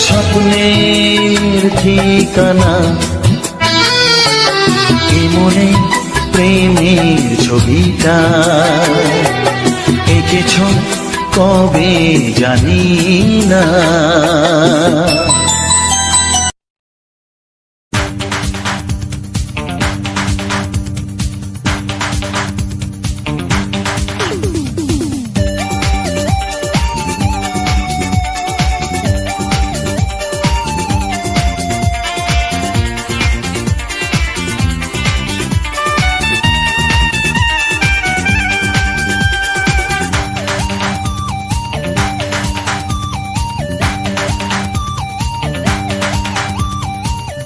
স্বপ্নের ঠিকানা। এ মনে প্রেমের ছবিটা এঁকেছ কবে জানি না।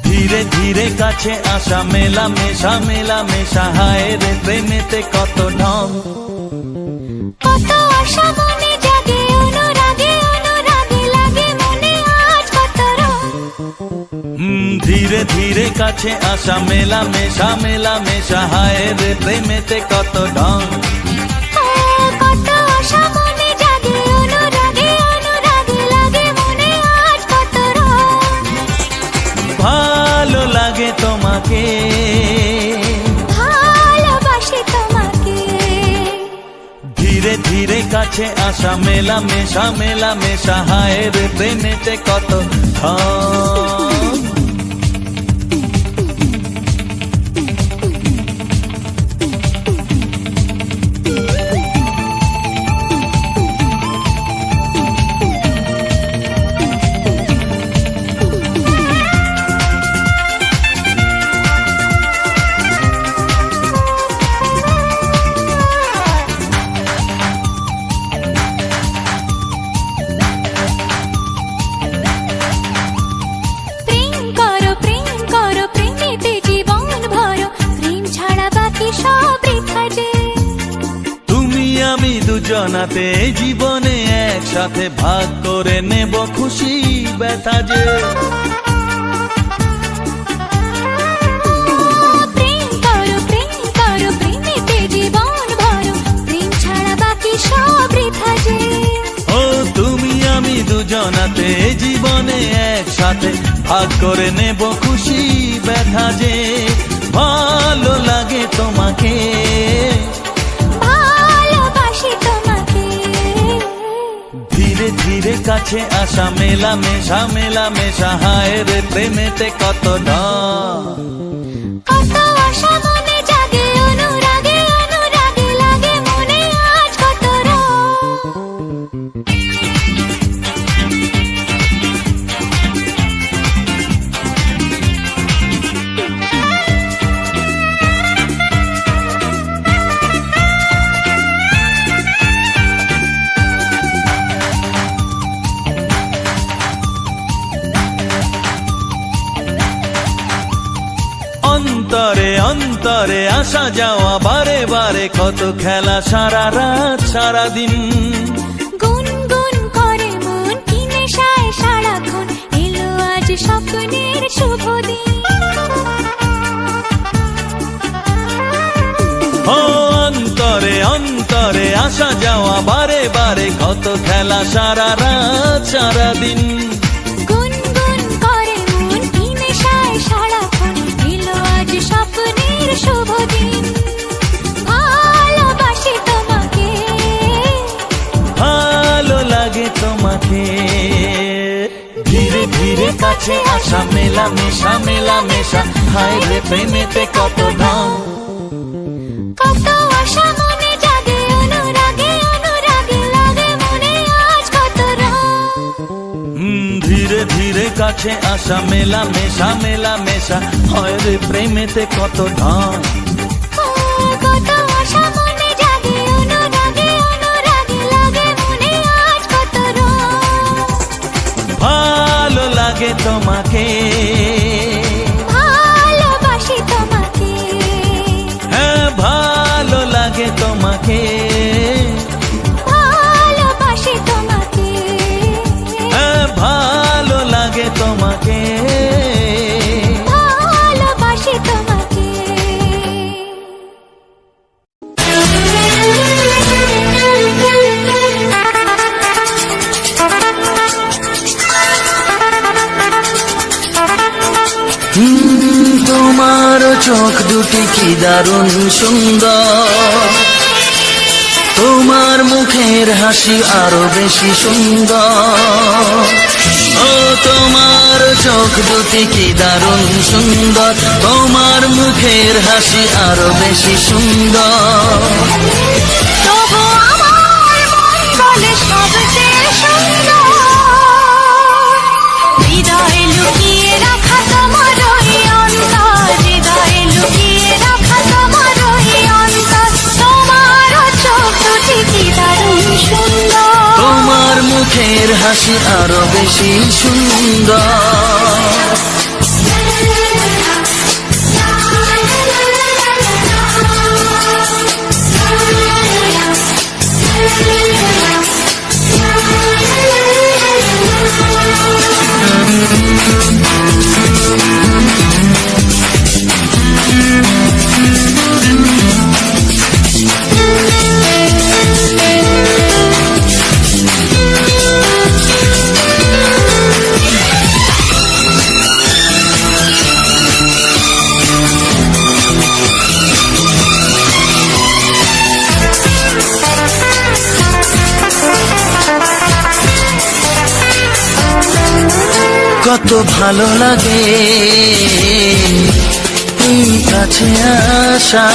ধীরে ধীরে কাছে আসা মেলা মেশা হায় রে প্রেমেতে কত ঢং। কত আশা মনে জাগে অনুরাগে লাগে মনে আজ কত রং। ধীরে ধীরে কাছে আসা মেলা মেশা হায় রে প্রেমেতে কত ঢং। কত আশা মনে জাগে অনুরাগে লাগে মনে আজ কত রং। ভালো লাগে তোমাকে, ভালোবাসি তোমাকে। ধীরে ধীরে কাছে আসা মেলা মেশা হায় রে প্রেমেতে কত ঢং। দুজনাতে জীবনে একসাথে ভাগ করে নেব খুশি ব্যথা যে। প্রেম করো প্রেমেতে জীবন ভরো, প্রেম ছাড়া বাকি সব বৃথা যে। ও তুমি আমি দুজনাতে জীবনে একসাথে ভাগ করে নেব খুশি ব্যথা যে। ভালো লাগে তোমাকে, ধীরে ধীরে কাছে আসা মেলা মেশা হায় রে প্রেমেতে কত ঢং। কত আশা মনে জাগে অনুরাগে লাগে মনে আজ কত রং। অন্তরে আসা যাওয়া বারে বারে কত খেলা সারা রাত সারা দিন গুনগুন করে মন কি নেশায় সারাক্ষণ এলো আজ স্বপ্নের শুভ দিন ও অন্তরে অন্তরে আসা যাওয়া বারে বারে কত খেলা সারা রাত সারা দিন গুনগুন করে মন কি নেশায় সারাক্ষণ এলো আজ স্বপ্নের শুভ দিন ভালোবাসি তোমাকে ভালো লাগে তোমাকে ধীরে ধীরে কাছে আসা মেলা মেশা হায় রে প্রেমেতে কত ঢং কত আশা মনে জাগে অনুরাগে অনুরাগে লাগে মনে আজ কত রং ধীরে ধীরে কাছে আসা মেলা মেশা হয় রে প্রেমেতে কত ঢং কত আশা মনে জাগে অনুরাগে অনুরাগে লাগে মনে আজ কত রং ভালো লাগে তোমাকে ভালোবাসি তোমাকে হ্যাঁ ভালো লাগে তোমাকে ভালোবাসি তোমাকে হ্যাঁ ভালো লাগে তোমাকে ভালোবাসি তোমাকে তোমার চোখ দুটি কি দারুণ সুন্দর তোমার মুখের হাসি আরো বেশি সুন্দর ও তোমার চোখ দুটি কি দারুণ সুন্দর তোমার মুখের হাসি আরো বেশি সুন্দর তবু আমার মন বলে সবচেয়ে সুন্দর হৃদয়ে লুকিয়ে রাখা তোমার ওই অন্তর হৃদয়ে লুকিয়ে রাখা তোমার ওই অন্তর তোমার চোখ দুটি কি দারুণ সুন্দর তোমার মুখের হাসি আরো বেশি সুন্দর কত ভালো লাগে এই কাছে আসা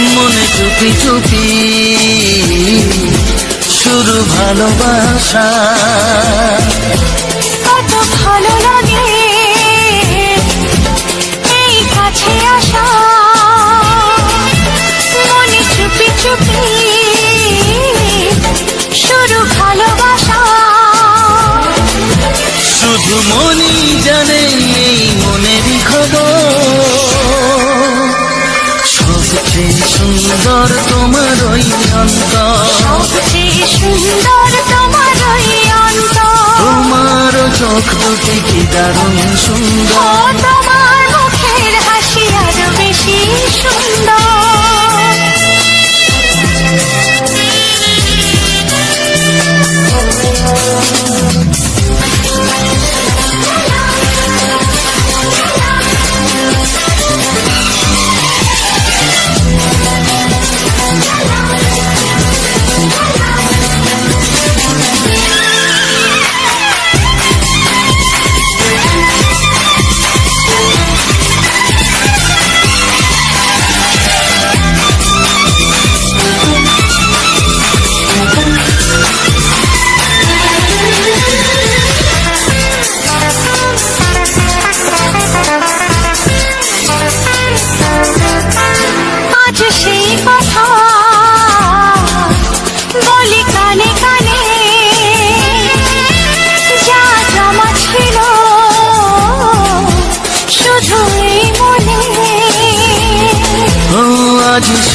মনে চুপি চুপি শুরু ভালোবাসা কত ভালো লাগে এই কাছে আসা মনে চুপি চুপি শুরু ভালোবাসা শুধু মনই জানে এই মনেরই খবর সবচেয়ে সুন্দর তোমার ওই অন্তর সবচেয়ে সুন্দর তোমার ওই অন্তর তোমার চোখ দুটি কি দারুণ সুন্দর তোমার মুখের হাসি আরো বেশি সুন্দর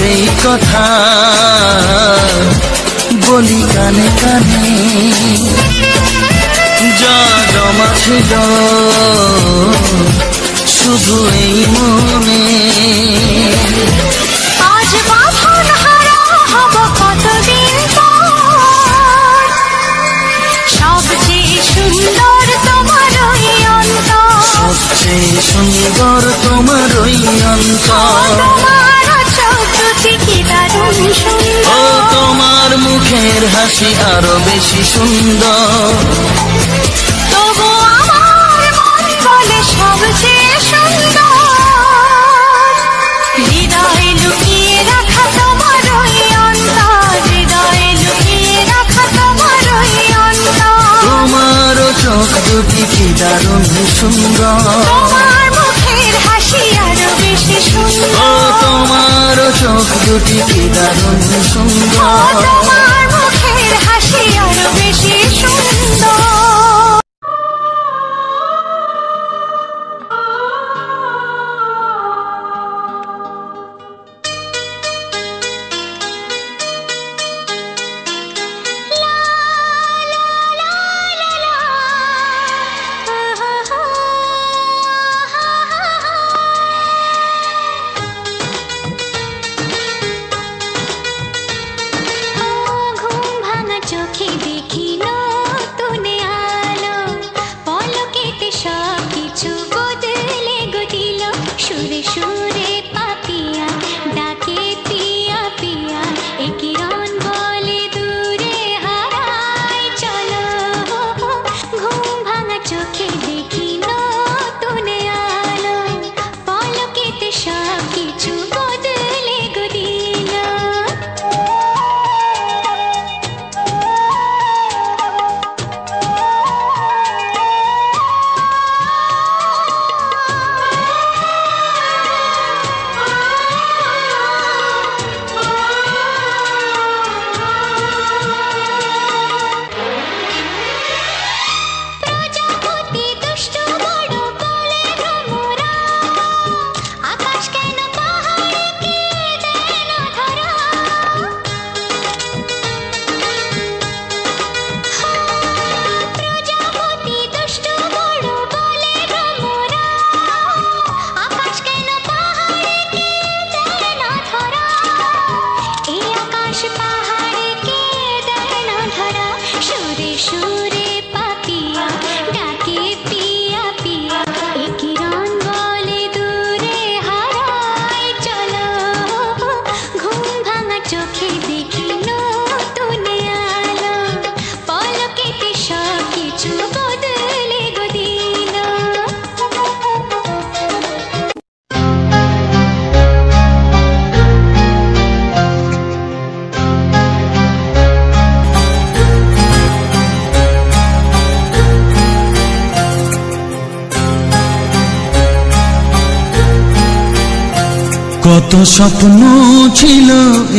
সেই কথা বলি কানে কানে, যা জমা ছিল শুধু এই মনে। আজ বাঁধন হারা হব কতদিন পর, সবচেয়ে সুন্দর তোমার ওই অন্তর, সবচেয়ে সুন্দর তোমার ওই অন্তর। তোমার চোখ দুটি কি দারুণ ও সুন্দর, তোমার মুখের হাসি আরো বেশি সুন্দর। তবু আমার মন বলে সবচেয়ে সুন্দর, হৃদয়ে লুকিয়ে রাখা তোমার ওই অন্তর, হৃদয়ে লুকিয়ে রাখা তোমার ওই অন্তর। তোমারও চোখ দুটি কি দারুণ সুন্দর, তোমার মুখের হাসি আরো বেশি ও সুন্দর, তোমারও চোখ দুটি কি দারুণ সুন্দর। তোমার মুখের হাসি আরো বেশি সুন্দর। ঘুম ভাঙা চোখে দেখি নতুন আলো, পলকেতে সব কিছু বদলে গো দিল। সুরে সুরে পাপিয়া ডাকে পিয়া পিয়া, এ কিরণ বলে দূরে হারায় চলো। ঘুম ভাঙা চোখে দেখি নতুন আলো, পলকেতে সব কিছু বদলে গো দিল। প্রজাপতি দুষ্ট বড় বলে ভ্রমরা, আকাশ কেন পাহাড়কে দেয় না ধরা। প্রজাপতি দুষ্ট বড় বলে ভ্রমরা, আকাশ কেন পাহাড়কে দেয় না ধরা। এই আকাশ পাহাড়কে দেয় না ধরা। সুরে সুরে পাপিয়া ডাকে পিয়া পিয়া, এ কিরণ বলে দূরে হারায় চলো। ঘুম ভাঙা চোখে দেখি নতুন আলো, পলকেতে সব কিছু বদলে গো দিল। কত স্বপ্ন ছিল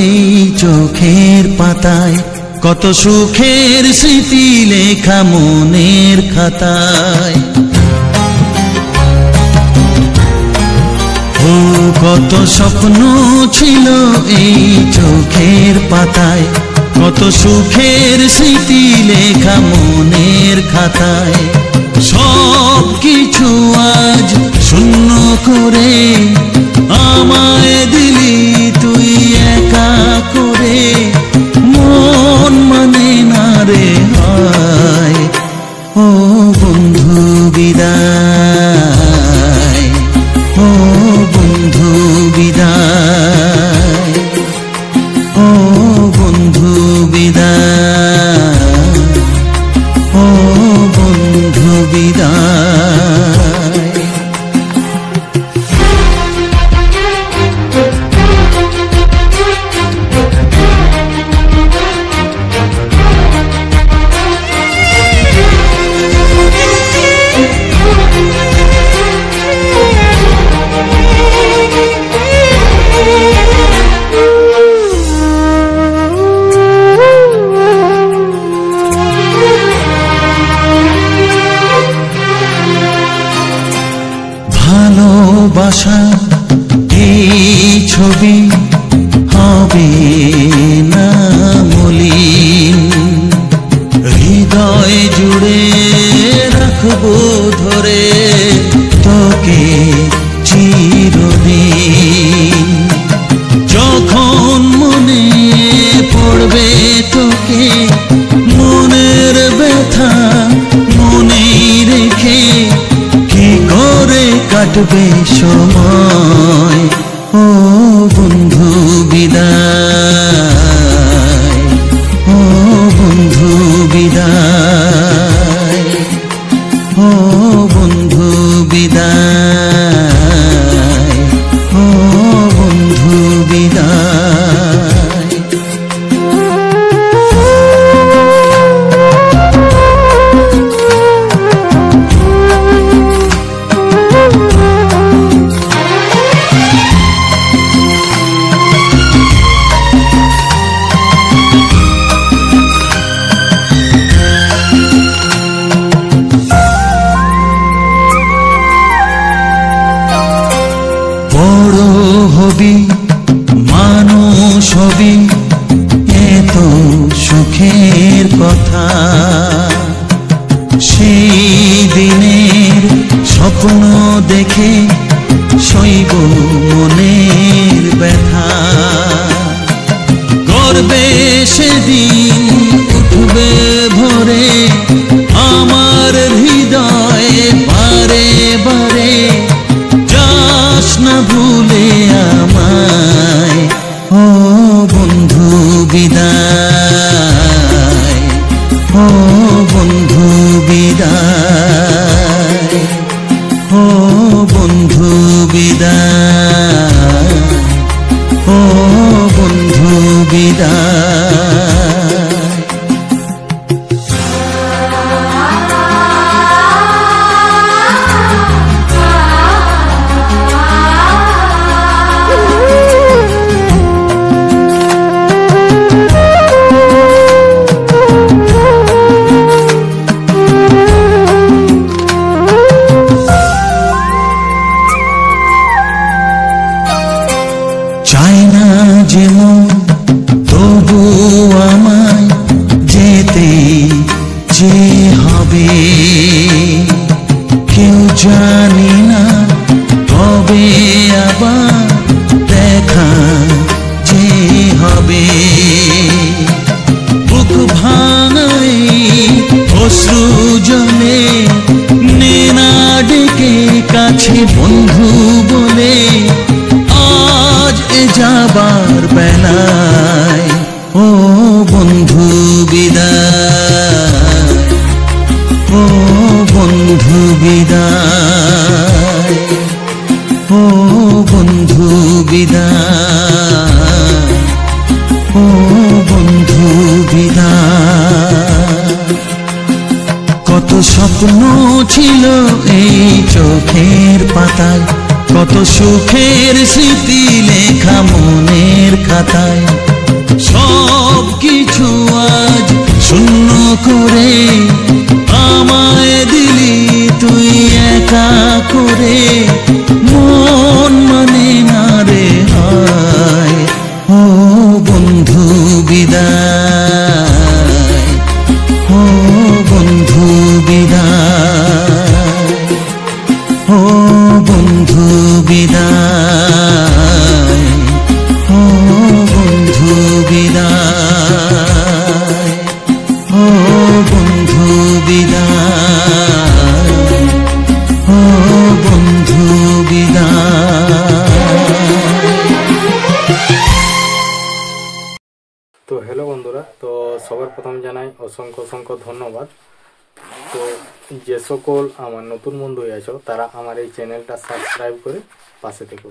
এই চোখের পাতায়, কত সুখের স্মৃতি লেখা মনের খাতায়। ও কত স্বপ্ন ছিল এই চোখের পাতায়, কত সুখের স্মৃতি লেখা মনের খাতায়। সব কিছু আজ শূন্য করে আমায় দিলি তুই একা করে, মন মানে না রে হায়। ও বন্ধু বিদায়, ও বন্ধু বিদায়, ও বন্ধু বিদায়, ও বন্ধু বিদায়। ও বন্ধু বিদায়, ও বন্ধু বিদায়, ও বন্ধু বিদায়। বড় হবি মানুষ হবি, এত সুখের কথা, সেই দিনের স্বপ্ন দেখে সইব মনের ব্যথা। গর্বে সেদিন উঠবে ভরে আমার হৃদয়ে বারে বারে, যাস না ভুলে আমায়, ও বন্ধু বিদায়, ও বন্ধু বিদায়, ও বন্ধু বিদায়, ও বন্ধু বিদায়। চাই না যেমন তবু আমায় যেতে যে হবে, কেউ জানি না কবে আবার দেখা যে হবে। বুক ভাঙাই অশ্রু জলে নে না ডেকে কাছে বন্ধু বলে, আজ এ যাবার বেলায়, ও বন্ধু বিদায়, ও বন্ধু বিদায়, ও বন্ধু বিদায়, ও বন্ধু বিদায়। কত স্বপ্ন ছিল এই চোখের পাতায়, কত সুখের স্মৃতি লেখা মনের খাতায়, সব কিছু আজ শূন্য করে আমায় দিলি তুই একা করে। মন মানে না রে হায়, ও বন্ধু বিদায়, ও বন্ধু বিদায়, ও বন্ধু বিদায়, ও বন্ধু বিদায়, ও বন্ধু বিদায়, ও বন্ধু বিদায়। তো হ্যালো বন্ধুরা, তো সবার প্রথম জানাই অসংখ্য অসংখ্য ধন্যবাদ। তো যে সকল আমার নতুন বন্ধু আছো তারা আমার এই চ্যানেলটা সাবস্ক্রাইব করে পাশে থেকো।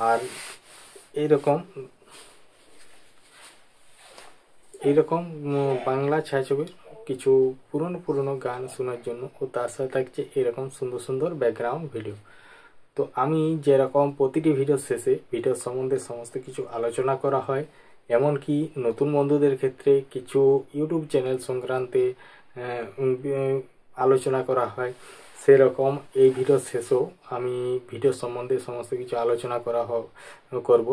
আর এইরকম বাংলা ছায়াছবির কিছু পুরনো গান শোনার জন্য, ও তার সাথে থাকছে এরকম সুন্দর সুন্দর ব্যাকগ্রাউন্ড ভিডিও। তো আমি যেরকম প্রতিটি ভিডিওর শেষে ভিডিওর সম্বন্ধে সমস্ত কিছু আলোচনা করা হয়, এমনকি নতুন বন্ধুদের ক্ষেত্রে কিছু ইউটিউব চ্যানেল সংক্রান্তে আলোচনা করা হয়, সেরকম এই ভিডিওর শেষেও আমি ভিডিও সম্বন্ধে সমস্ত কিছু আলোচনা করব।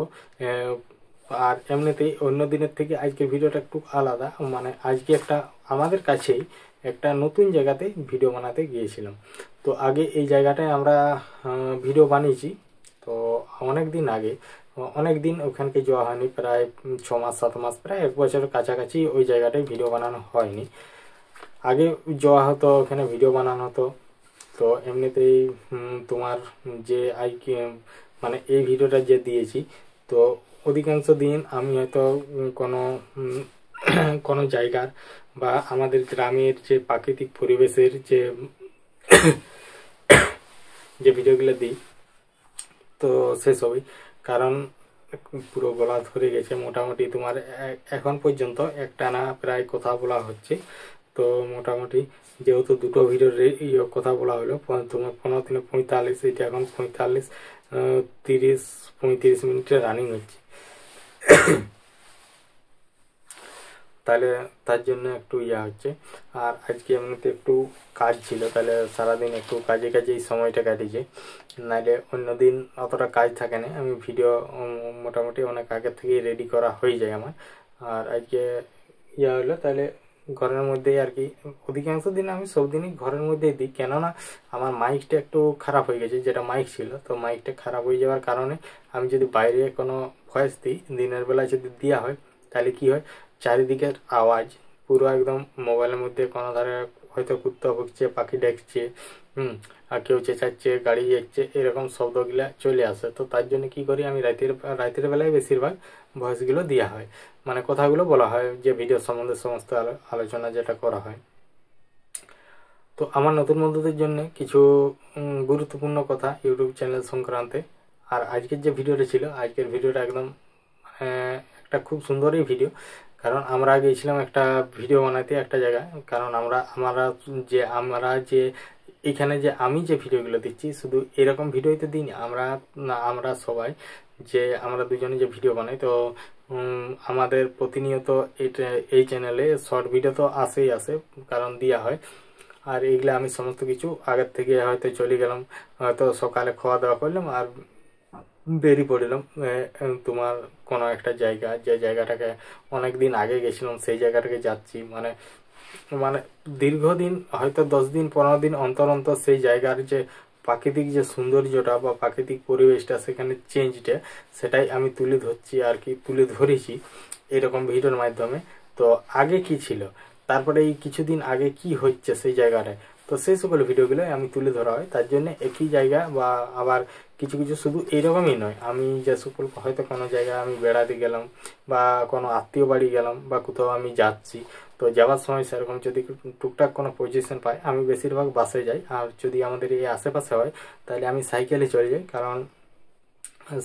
আর এমনিতেই অন্য দিনের থেকে আজকের ভিডিওটা একটু আলাদা, মানে আজকে আমাদের কাছেই একটা নতুন জায়গাতে ভিডিও বানাতে গিয়েছিলাম। তো আগে এই জায়গাটায় আমরা ভিডিও বানিয়েছি, তো অনেক দিন ওখানকে যাওয়া হয়নি, প্রায় 6 মাস 7 মাস, প্রায় 1 বছরের কাছাকাছি ওই জায়গাটায় ভিডিও বানানো হয়নি। আগে যাওয়া হতো, ওখানে ভিডিও বানানো হতো। তো এমনিতেই তোমার যে মানে এই ভিডিওটা যে দিয়েছি, তো অধিকাংশ দিন আমি হয়তো কোনো জায়গার বা আমাদের গ্রামের যে প্রাকৃতিক পরিবেশের যে ভিডিওগুলো দিই, তো সেসবই। কারণ পুরো গলা ধরে গেছে মোটামুটি, তোমার এখন পর্যন্ত একটানা প্রায় কথা বলা হচ্ছে। তো মোটামুটি যেহেতু দুটো ভিডিওর কথা বলা হলো, তোমার 15-45, এটা এখন 30-35 মিনিটে রানিং হচ্ছে। তাহলে তার জন্য একটু হচ্ছে। আর আজকে এমনিতে একটু কাজ ছিল, তাহলে সারাদিন একটু কাজেই সময়টা কাটিয়েছে। নাহলে অন্যদিন অতটা কাজ থাকে না, আমি ভিডিও মোটামুটি অনেক আগে থেকেই রেডি করা হয়ে যায় আমার। আর আজকে হলো, তাহলে ঘরের মধ্যেই আর কি, অধিকাংশ দিন আমি সব দিনই ঘরের মধ্যেই দিই। কেননা আমার মাইকটা একটু খারাপ হয়ে গেছে, যেটা মাইক ছিল, তো মাইকটা খারাপ হয়ে যাওয়ার কারণে আমি যদি বাইরে কোনো ভয়েস দিই, দিনের বেলা যদি দেওয়া হয়, তাহলে কি হয়, চারিদিকের আওয়াজ পুরো একদম মোবাইলের মধ্যে কোনো ধারে হয়তো কুত্তা ভুগছে, পাখি ডাকছে, আর কেউ চেঁচাচ্ছে, গাড়ি যাচ্ছে, এরকম শব্দগুলা চলে আসে। তো তার জন্য কি করি, আমি রাতের বেলায় বেশিরভাগ ভয়েসগুলো দেওয়া হয়, মানে কথাগুলো বলা হয়, যে ভিডিও সম্বন্ধে সমস্ত আলোচনা যেটা করা হয়। তো আমার নতুন বন্ধুদের জন্য কিছু গুরুত্বপূর্ণ কথা ইউটিউব চ্যানেল সংক্রান্তে। আর আজকের যে ভিডিওটা ছিল, আজকের ভিডিওটা একদম একটা খুব সুন্দরই ভিডিও। কারণ আমরা গিয়েছিলাম একটা ভিডিও বানাতে একটা জায়গায়। কারণ আমরা যে এখানে যে আমি যে ভিডিওগুলো দিচ্ছি, শুধু এরকম ভিডিওই তো দিই না, আমরা সবাই যে আমরা দুজনে যে ভিডিও বানাই, তো আমাদের প্রতিনিয়ত এই চ্যানেলে শর্ট ভিডিও তো আসে, কারণ দেওয়া হয়। আর এইগুলো আমি সমস্ত কিছু আগের থেকে হয়তো চলে গেলাম, হয়তো সকালে খাওয়া দাওয়া করলাম আর বেরিয়ে পড়লাম তোমার কোনো একটা জায়গা, যে জায়গাটাকে অনেক দিন আগে গেছিলাম, সেই জায়গাটাকে যাচ্ছি। মানে দীর্ঘদিন, হয়তো 10 দিন 15 দিন অন্তর অন্তর সেই জায়গার যে প্রাকৃতিক যে সৌন্দর্যটা বা প্রাকৃতিক পরিবেশটা, সেখানে চেঞ্জটা, সেটাই আমি তুলে ধরছি আর কি, তুলে ধরেছি এরকম ভিডিওর মাধ্যমে। তো আগে কি ছিল, তারপরে এই কিছুদিন আগে কি হচ্ছে সেই জায়গাটায়, তো সেই সকল ভিডিওগুলো আমি তুলে ধরা হয়। তার জন্য একই জায়গা বা আবার কিছু কিছু শুধু এইরকমই নয়, আমি যে সকল হয়তো কোনো জায়গায় আমি বেড়াতে গেলাম বা কোনো আত্মীয় বাড়ি গেলাম বা কোথাও আমি যাচ্ছি, তো যাওয়ার সময় সেরকম যদি টুকটাক কোনো পজিশন পাই, আমি বেশিরভাগ বাসে যাই। আর যদি আমাদের এই আশেপাশে হয়, তাহলে আমি সাইকেলে চলে যাই, কারণ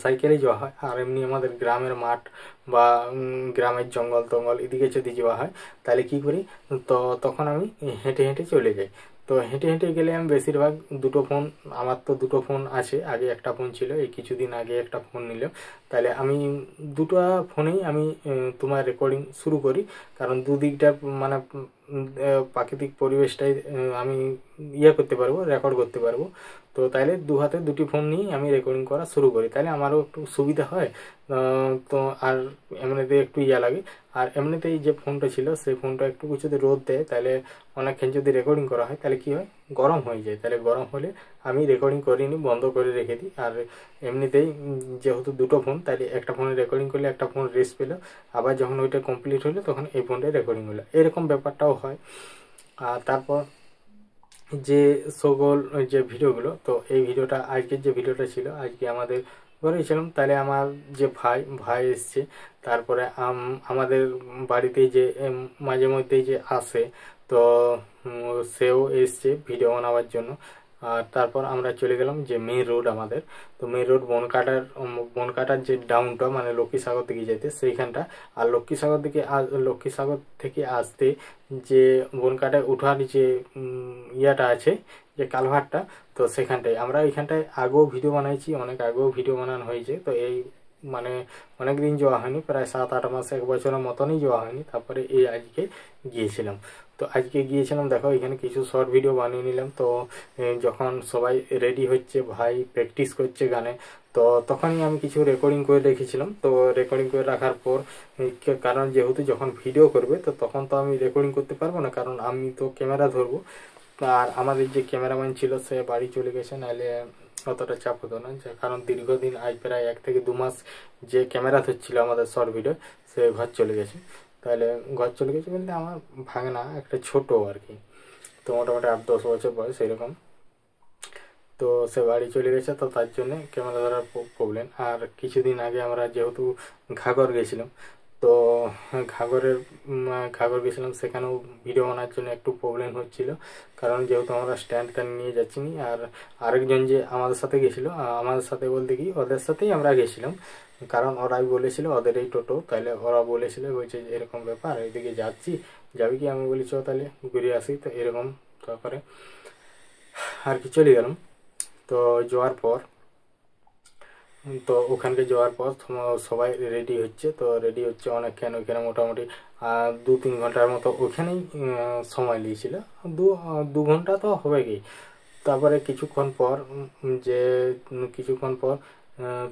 সাইকেলে যাওয়া হয়। আর এমনি আমাদের গ্রামের মাঠ বা গ্রামের জঙ্গল টঙ্গল এদিকে যদি যাওয়া হয়, তাহলে কি করি, তো তখন আমি হেঁটে হেঁটে চলে যাই। তো হেঁটে হেঁটে গেলে আমি বেশিরভাগ আমার তো দুটো ফোন আছে, আগে একটা ফোন ছিল, এই কিছুদিন আগে একটা ফোন নিলাম। তাহলে আমি দুটো ফোনেই আমি তোমার রেকর্ডিং শুরু করি, কারণ দুদিকটা মানে প্রাকৃতিক পরিবেশটাই আমি করতে পারবো, রেকর্ড করতে পারবো। তো তাইলে দু হাতে দুটি ফোন নিয়ে আমি রেকর্ডিং করা শুরু করি, তাহলে আমারও একটু সুবিধা হয়। তো আর এমনিতে একটু লাগে। আর এমনিতেই যে ফোনটা ছিল, সেই ফোনটা একটু যদি রোদ দেয়, তাহলে অনেকক্ষণ যদি রেকর্ডিং করা হয়, তাহলে কি হয়, গরম হয়ে যায়। তাহলে গরম হলে আমি রেকর্ডিং করিনি, বন্ধ করে রেখে দিই। আর এমনিতেই যেহেতু দুটো ফোন, তাহলে একটা ফোনে রেকর্ডিং করলে একটা ফোন রেস্ট পেলো, আবার যখন ওইটা কমপ্লিট হলো তখন এই ফোনটায় রেকর্ডিং হলো, এরকম ব্যাপারটাও হয়। আর তারপর যে সকল যে ভিডিওগুলো, তো এই ভিডিওটা আজকের যে ভিডিওটা ছিল, আজকে আমাদের ঘরেই ছিলাম। তাহলে আমার যে ভাই এসছে, তারপরে আমাদের বাড়িতে যে মাঝে মধ্যেই যে আসে, তো সেও এসছে ভিডিও বানাবার জন্য। আর তারপর আমরা চলে গেলাম যে মেন রোড আমাদের, তো মেন রোড বনকাটার যে ডাউনটা, মানে লক্ষ্মীসাগর দিকে যেতে সেইখানটা। আর লক্ষ্মীসাগর থেকে আসতে যে বনকাটায় উঠার যে ইয়াটা আছে, যে কালভারটা, তো সেখানটায় আমরা এইখানটায় আগেও ভিডিও বানাইছি, অনেক আগেও ভিডিও বানানো হয়েছে। তো এই মানে অনেক দিন যাওয়া হয়নি, প্রায় 7-8 মাস 1 বছরের মতনই যাওয়া হয়নি। তারপরে এই আজকে গিয়েছিলাম। তো আজকে গিয়েছিলাম, দেখো এখানে কিছু শর্ট ভিডিও বানিয়ে নিলাম। তো যখন সবাই রেডি হচ্ছে, ভাই প্র্যাকটিস করছে গানে, তো তখনই আমি কিছু রেকর্ডিং করে রেখেছিলাম। তো রেকর্ডিং করে রাখার পর, কারণ যেহেতু যখন ভিডিও করবে, তো তখন তো আমি রেকর্ডিং করতে পারবো না, কারণ আমি তো ক্যামেরা ধরবো। আর আমাদের যে ক্যামেরাম্যান ছিল, সে বাড়ি চলে গেছে, নাহলে অতটা চাপ হতো না। কারণ দীর্ঘদিন, আজ প্রায় 1 থেকে 2 মাস যে ক্যামেরা ধরছিল আমাদের শর্ট ভিডিও, সে ঘর চলে গেছে। তাহলে ঘর চলে গেছে বলতে আমার ভাঙনা একটা ছোট আর কি, তো মোটামুটি 8-10 বছর বয়স এরকম। তো সে বাড়ি চলে গেছে, তো তার জন্য ক্যামেরা ধরার প্রবলেম। আর কিছুদিন আগে আমরা যেহেতু ঘাগর গেছিলাম, তো ঘাগর গেছিলাম, সেখানেও ভিডিও বানার জন্য একটু প্রবলেম হচ্ছিল, কারণ যেহেতু আমরা স্ট্যান্ড কান নিয়ে যাচ্ছিনি। আর আরেকজন যে আমাদের সাথে গেছিলো, আমাদের সাথে বলতে কি ওদের সাথেই আমরা গেছিলাম, কারণ ওরাই বলেছিল, ওদের এই টোটো, তাহলে ওরা বলেছিল, বলছে যে এরকম ব্যাপার, এইদিকে যাচ্ছি, যাবি কি? আমি বলেছি তাহলে ঘুরে আসি। তো এরকম, তারপরে আর কি চলে গেলাম। তো যাওয়ার পর, তো ওখানকে যাওয়ার পর সবাই রেডি হচ্ছে, তো রেডি হচ্ছে অনেকক্ষণ, ওইখানে মোটামুটি 2-3 ঘন্টার মতো ওখানেই সময় নিয়েছিল, 2 ঘন্টা তো হবে কি। তারপরে কিছুক্ষণ পর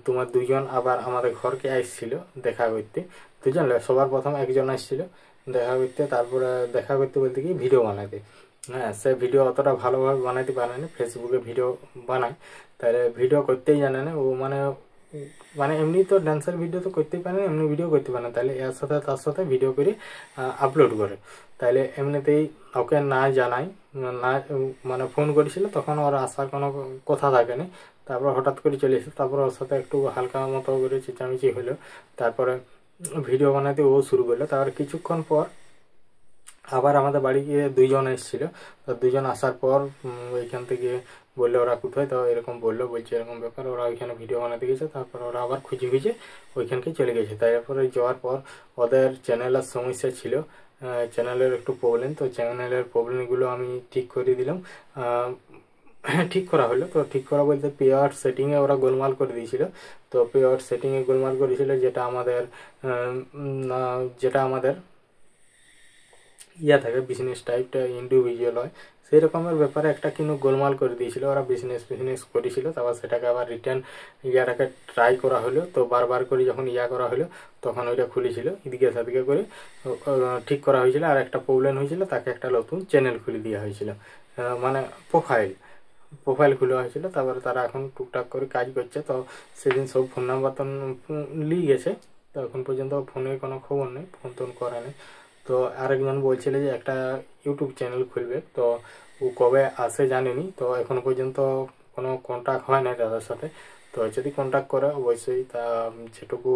তোমার দুজন আবার আমাদের ঘরকে আসছিল দেখা করতে। দুজন, সবার প্রথম একজন আসছিল দেখা করতে, তারপরে দেখা করতে বলতে কি ভিডিও বানাতে। হ্যাঁ, সে ভিডিও অতটা ভালোভাবে বানাতে পারে না, ফেসবুকে ভিডিও বানায়, তাহলে ভিডিও করতেই জানে না ও। মানে এমনি তো ডান্সের ভিডিও তো করতেই পারে না, এমনি ভিডিও করতে পারে না, তাহলে এর সাথে তার সাথে ভিডিও করে আপলোড করে। তাহলে এমনিতেই ওকে না জানাই, না মানে ফোন করেছিল, তখন ওর আসার কোনো কথা থাকেনি। তারপর হঠাৎ করে চলে এসে, তারপর ওর সাথে একটু হালকা মতো করে চেঁচামেচি হলো, তারপরে ভিডিও বানাতে ও শুরু করলো। তারপর কিছুক্ষণ পর আবার আমাদের বাড়ি গিয়ে 2 জন এসেছিল। তো 2 জন আসার পর ওইখান থেকে বললো ওরা কোথায়, তো এরকম বলছে এরকম ব্যাপার, ওরা ওইখানে ভিডিও বানাতে গেছে। তারপর ওরা আবার খুঁজে ওইখানকে চলে গেছে। তারপরে যাওয়ার পর ওদের চ্যানেলের সমস্যা ছিল, চ্যানেলের একটু প্রবলেম, তো চ্যানেলের প্রবলেমগুলো আমি ঠিক করে দিলাম, ঠিক করা হলো। তো ঠিক করা বলতে পেয়ার সেটিংয়ে ওরা গোলমাল করে দিয়েছিল। তো পেয়ার সেটিংয়ে গোলমাল করেছিল, যেটা আমাদের থাকে বিজনেস টাইপটা ইন্ডিভিজুয়াল হয়, সেই রকমের ব্যাপারে একটা কিন্তু গোলমাল করে দিয়েছিল। ওরা বিজনেস করেছিল, তারপর সেটাকে আবার রিটার্ন ইয়াটাকে ট্রাই করা হলো। তো বারবার করে যখন করা হলো, তখন ওইটা খুলেছিল, এদিকে সেদিকে করে ঠিক করা হয়েছিল। আর একটা প্রবলেম হয়েছিল, তাকে একটা নতুন চ্যানেল খুলে দেওয়া হয়েছিল, মানে প্রোফাইল খোলা হয়েছিল। তারপরে তারা এখন টুকটাক করে কাজ করছে। তো সেদিন সব ফোন নাম্বার তো নিয়ে গেছে, তো এখন পর্যন্ত ফোনে কোনো খবর নেই, ফোন টোন করা নেই। তো আরেকজন বলছিল যে একটা ইউটিউব চ্যানেল খুলবে, তো ও কবে আসে জানেনি, তো এখনো পর্যন্ত কোনো কন্ট্যাক্ট হয় না তাদের সাথে। তো যদি কন্ট্যাক্ট করে অবশ্যই তা যেটুকু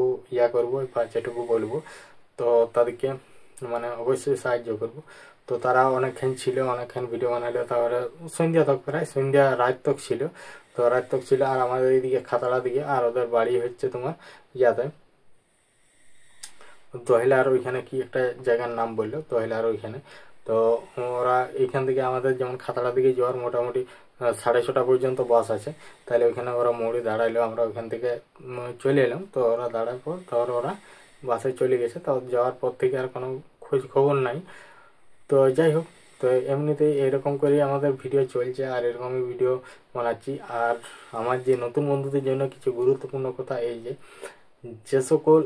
করবো বা যেটুকু বলবো, তো তাদেরকে মানে অবশ্যই সাহায্য করব। তো তারা অনেকক্ষণ ছিল, অনেকক্ষণ ভিডিও বানালো, তারপরে প্রায় রাত তক ছিল। তো রাত তক ছিল, আর আমাদের এইদিকে খাতড়া দিকে, আর ওদের বাড়ি হচ্ছে তোমার দহিলার ওইখানে, কি একটা জায়গার নাম বললো, দহিলার ওইখানে। তো ওরা এইখান থেকে আমাদের যেমন খাতড়া দিকে যাওয়ার মোটামুটি 6:30 পর্যন্ত বাস আছে, তাহলে ওইখানে ওরা মোড়ে দাঁড়াইলো, আমরা ওইখান থেকে চলে এলাম। তো ওরা দাঁড়ার পর তারপর ওরা বাসে চলে গেছে। তো যাওয়ার পর থেকে আর কোনো খোঁজ খবর নাই। তো যাই হোক, তো এমনিতেই এরকম করেই আমাদের ভিডিও চলছে, আর এরকমই ভিডিও বানাচ্ছি। আর আমার যে নতুন বন্ধুদের জন্য কিছু গুরুত্বপূর্ণ কথা, এই যে সকল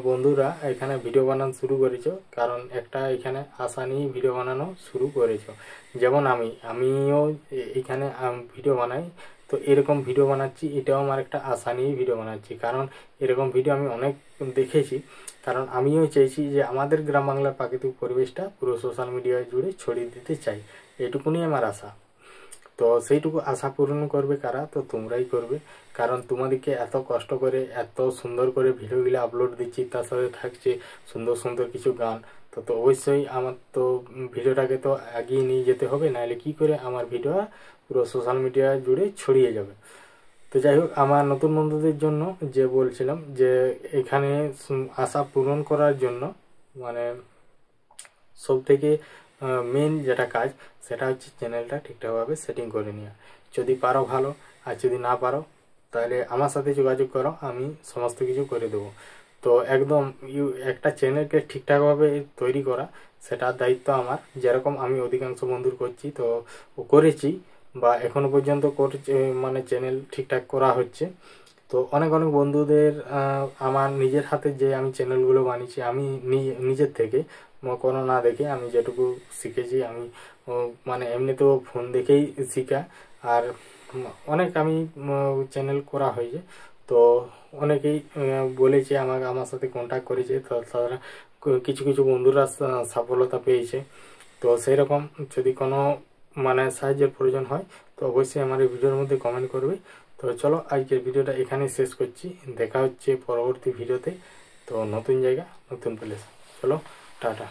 বন্ধুরা এখানে ভিডিও বানানো শুরু করেছো, কারণ একটা এখানে আশা নিয়ে ভিডিও বানানো শুরু করেছো, যেমন আমিও এখানে ভিডিও বানাই। তো এরকম ভিডিও বানাচ্ছি, এটাও আমার একটা আশা নিয়ে ভিডিও বানাচ্ছি, কারণ এরকম ভিডিও আমি অনেক দেখেছি। কারণ আমিও চাইছি যে আমাদের গ্রাম বাংলার প্রাকৃতিক পরিবেশটা পুরো সোশ্যাল মিডিয়ায় জুড়ে ছড়িয়ে দিতে চাই, এটুকুনি আমার আশা। তো সেইটুকু আশা পূরণ করবে কারা? তো তোমরাই করবে, কারণ তোমাদেরকে এত কষ্ট করে এত সুন্দর করে ভিডিওগুলো আপলোড দিচ্ছি, তার সাথে থাকছে সুন্দর সুন্দর কিছু গান। তো অবশ্যই আমার তো ভিডিওটাকে তো এগিয়ে নিয়ে যেতে হবে, নাহলে কি করে আমার ভিডিও পুরো সোশ্যাল মিডিয়া জুড়ে ছড়িয়ে যাবে। তো যাই হোক, আমার নতুন বন্ধুদের জন্য যে বলছিলাম, যে এখানে আশা পূরণ করার জন্য মানে সব থেকে মেন যেটা কাজ, সেটা হচ্ছে চ্যানেলটা ঠিকঠাকভাবে সেটিং করে নেওয়া। যদি পারো ভালো, আর যদি না পারো তাহলে আমার সাথে যোগাযোগ করো, আমি সমস্ত কিছু করে দেবো। তো একদম একটা চ্যানেলকে ঠিকঠাকভাবে তৈরি করা, সেটার দায়িত্ব আমার। যেরকম আমি অধিকাংশ বন্ধুর করছি, তো করেছি বা এখনো পর্যন্ত করছে, মানে চ্যানেল ঠিকঠাক করা হচ্ছে। তো অনেক বন্ধুদের আমার নিজের হাতে যে আমি চ্যানেলগুলো বানিয়েছি, আমি নিজের থেকে কোনো না দেখে আমি যেটুকু শিখেছি, আমি মানে এমনিতেও ফোন দেখেই শিখা। আর অনেক আমি চ্যানেল করা হয়েছে, তো অনেকেই বলেছে আমার সাথে কন্ট্যাক্ট করেছে, তো তারা কিছু বন্ধুরা সফলতা পেয়েছে। তো সেই রকম যদি কোনো মানে সাহায্যের প্রয়োজন হয় তো অবশ্যই আমার এই ভিডিওর মধ্যে কমেন্ট করবে। তো চলো আজকের ভিডিওটা এখানেই শেষ করছি, দেখা হচ্ছে পরবর্তী ভিডিওতে। তো নতুন জায়গা নতুন প্লেস, চলো টাটা।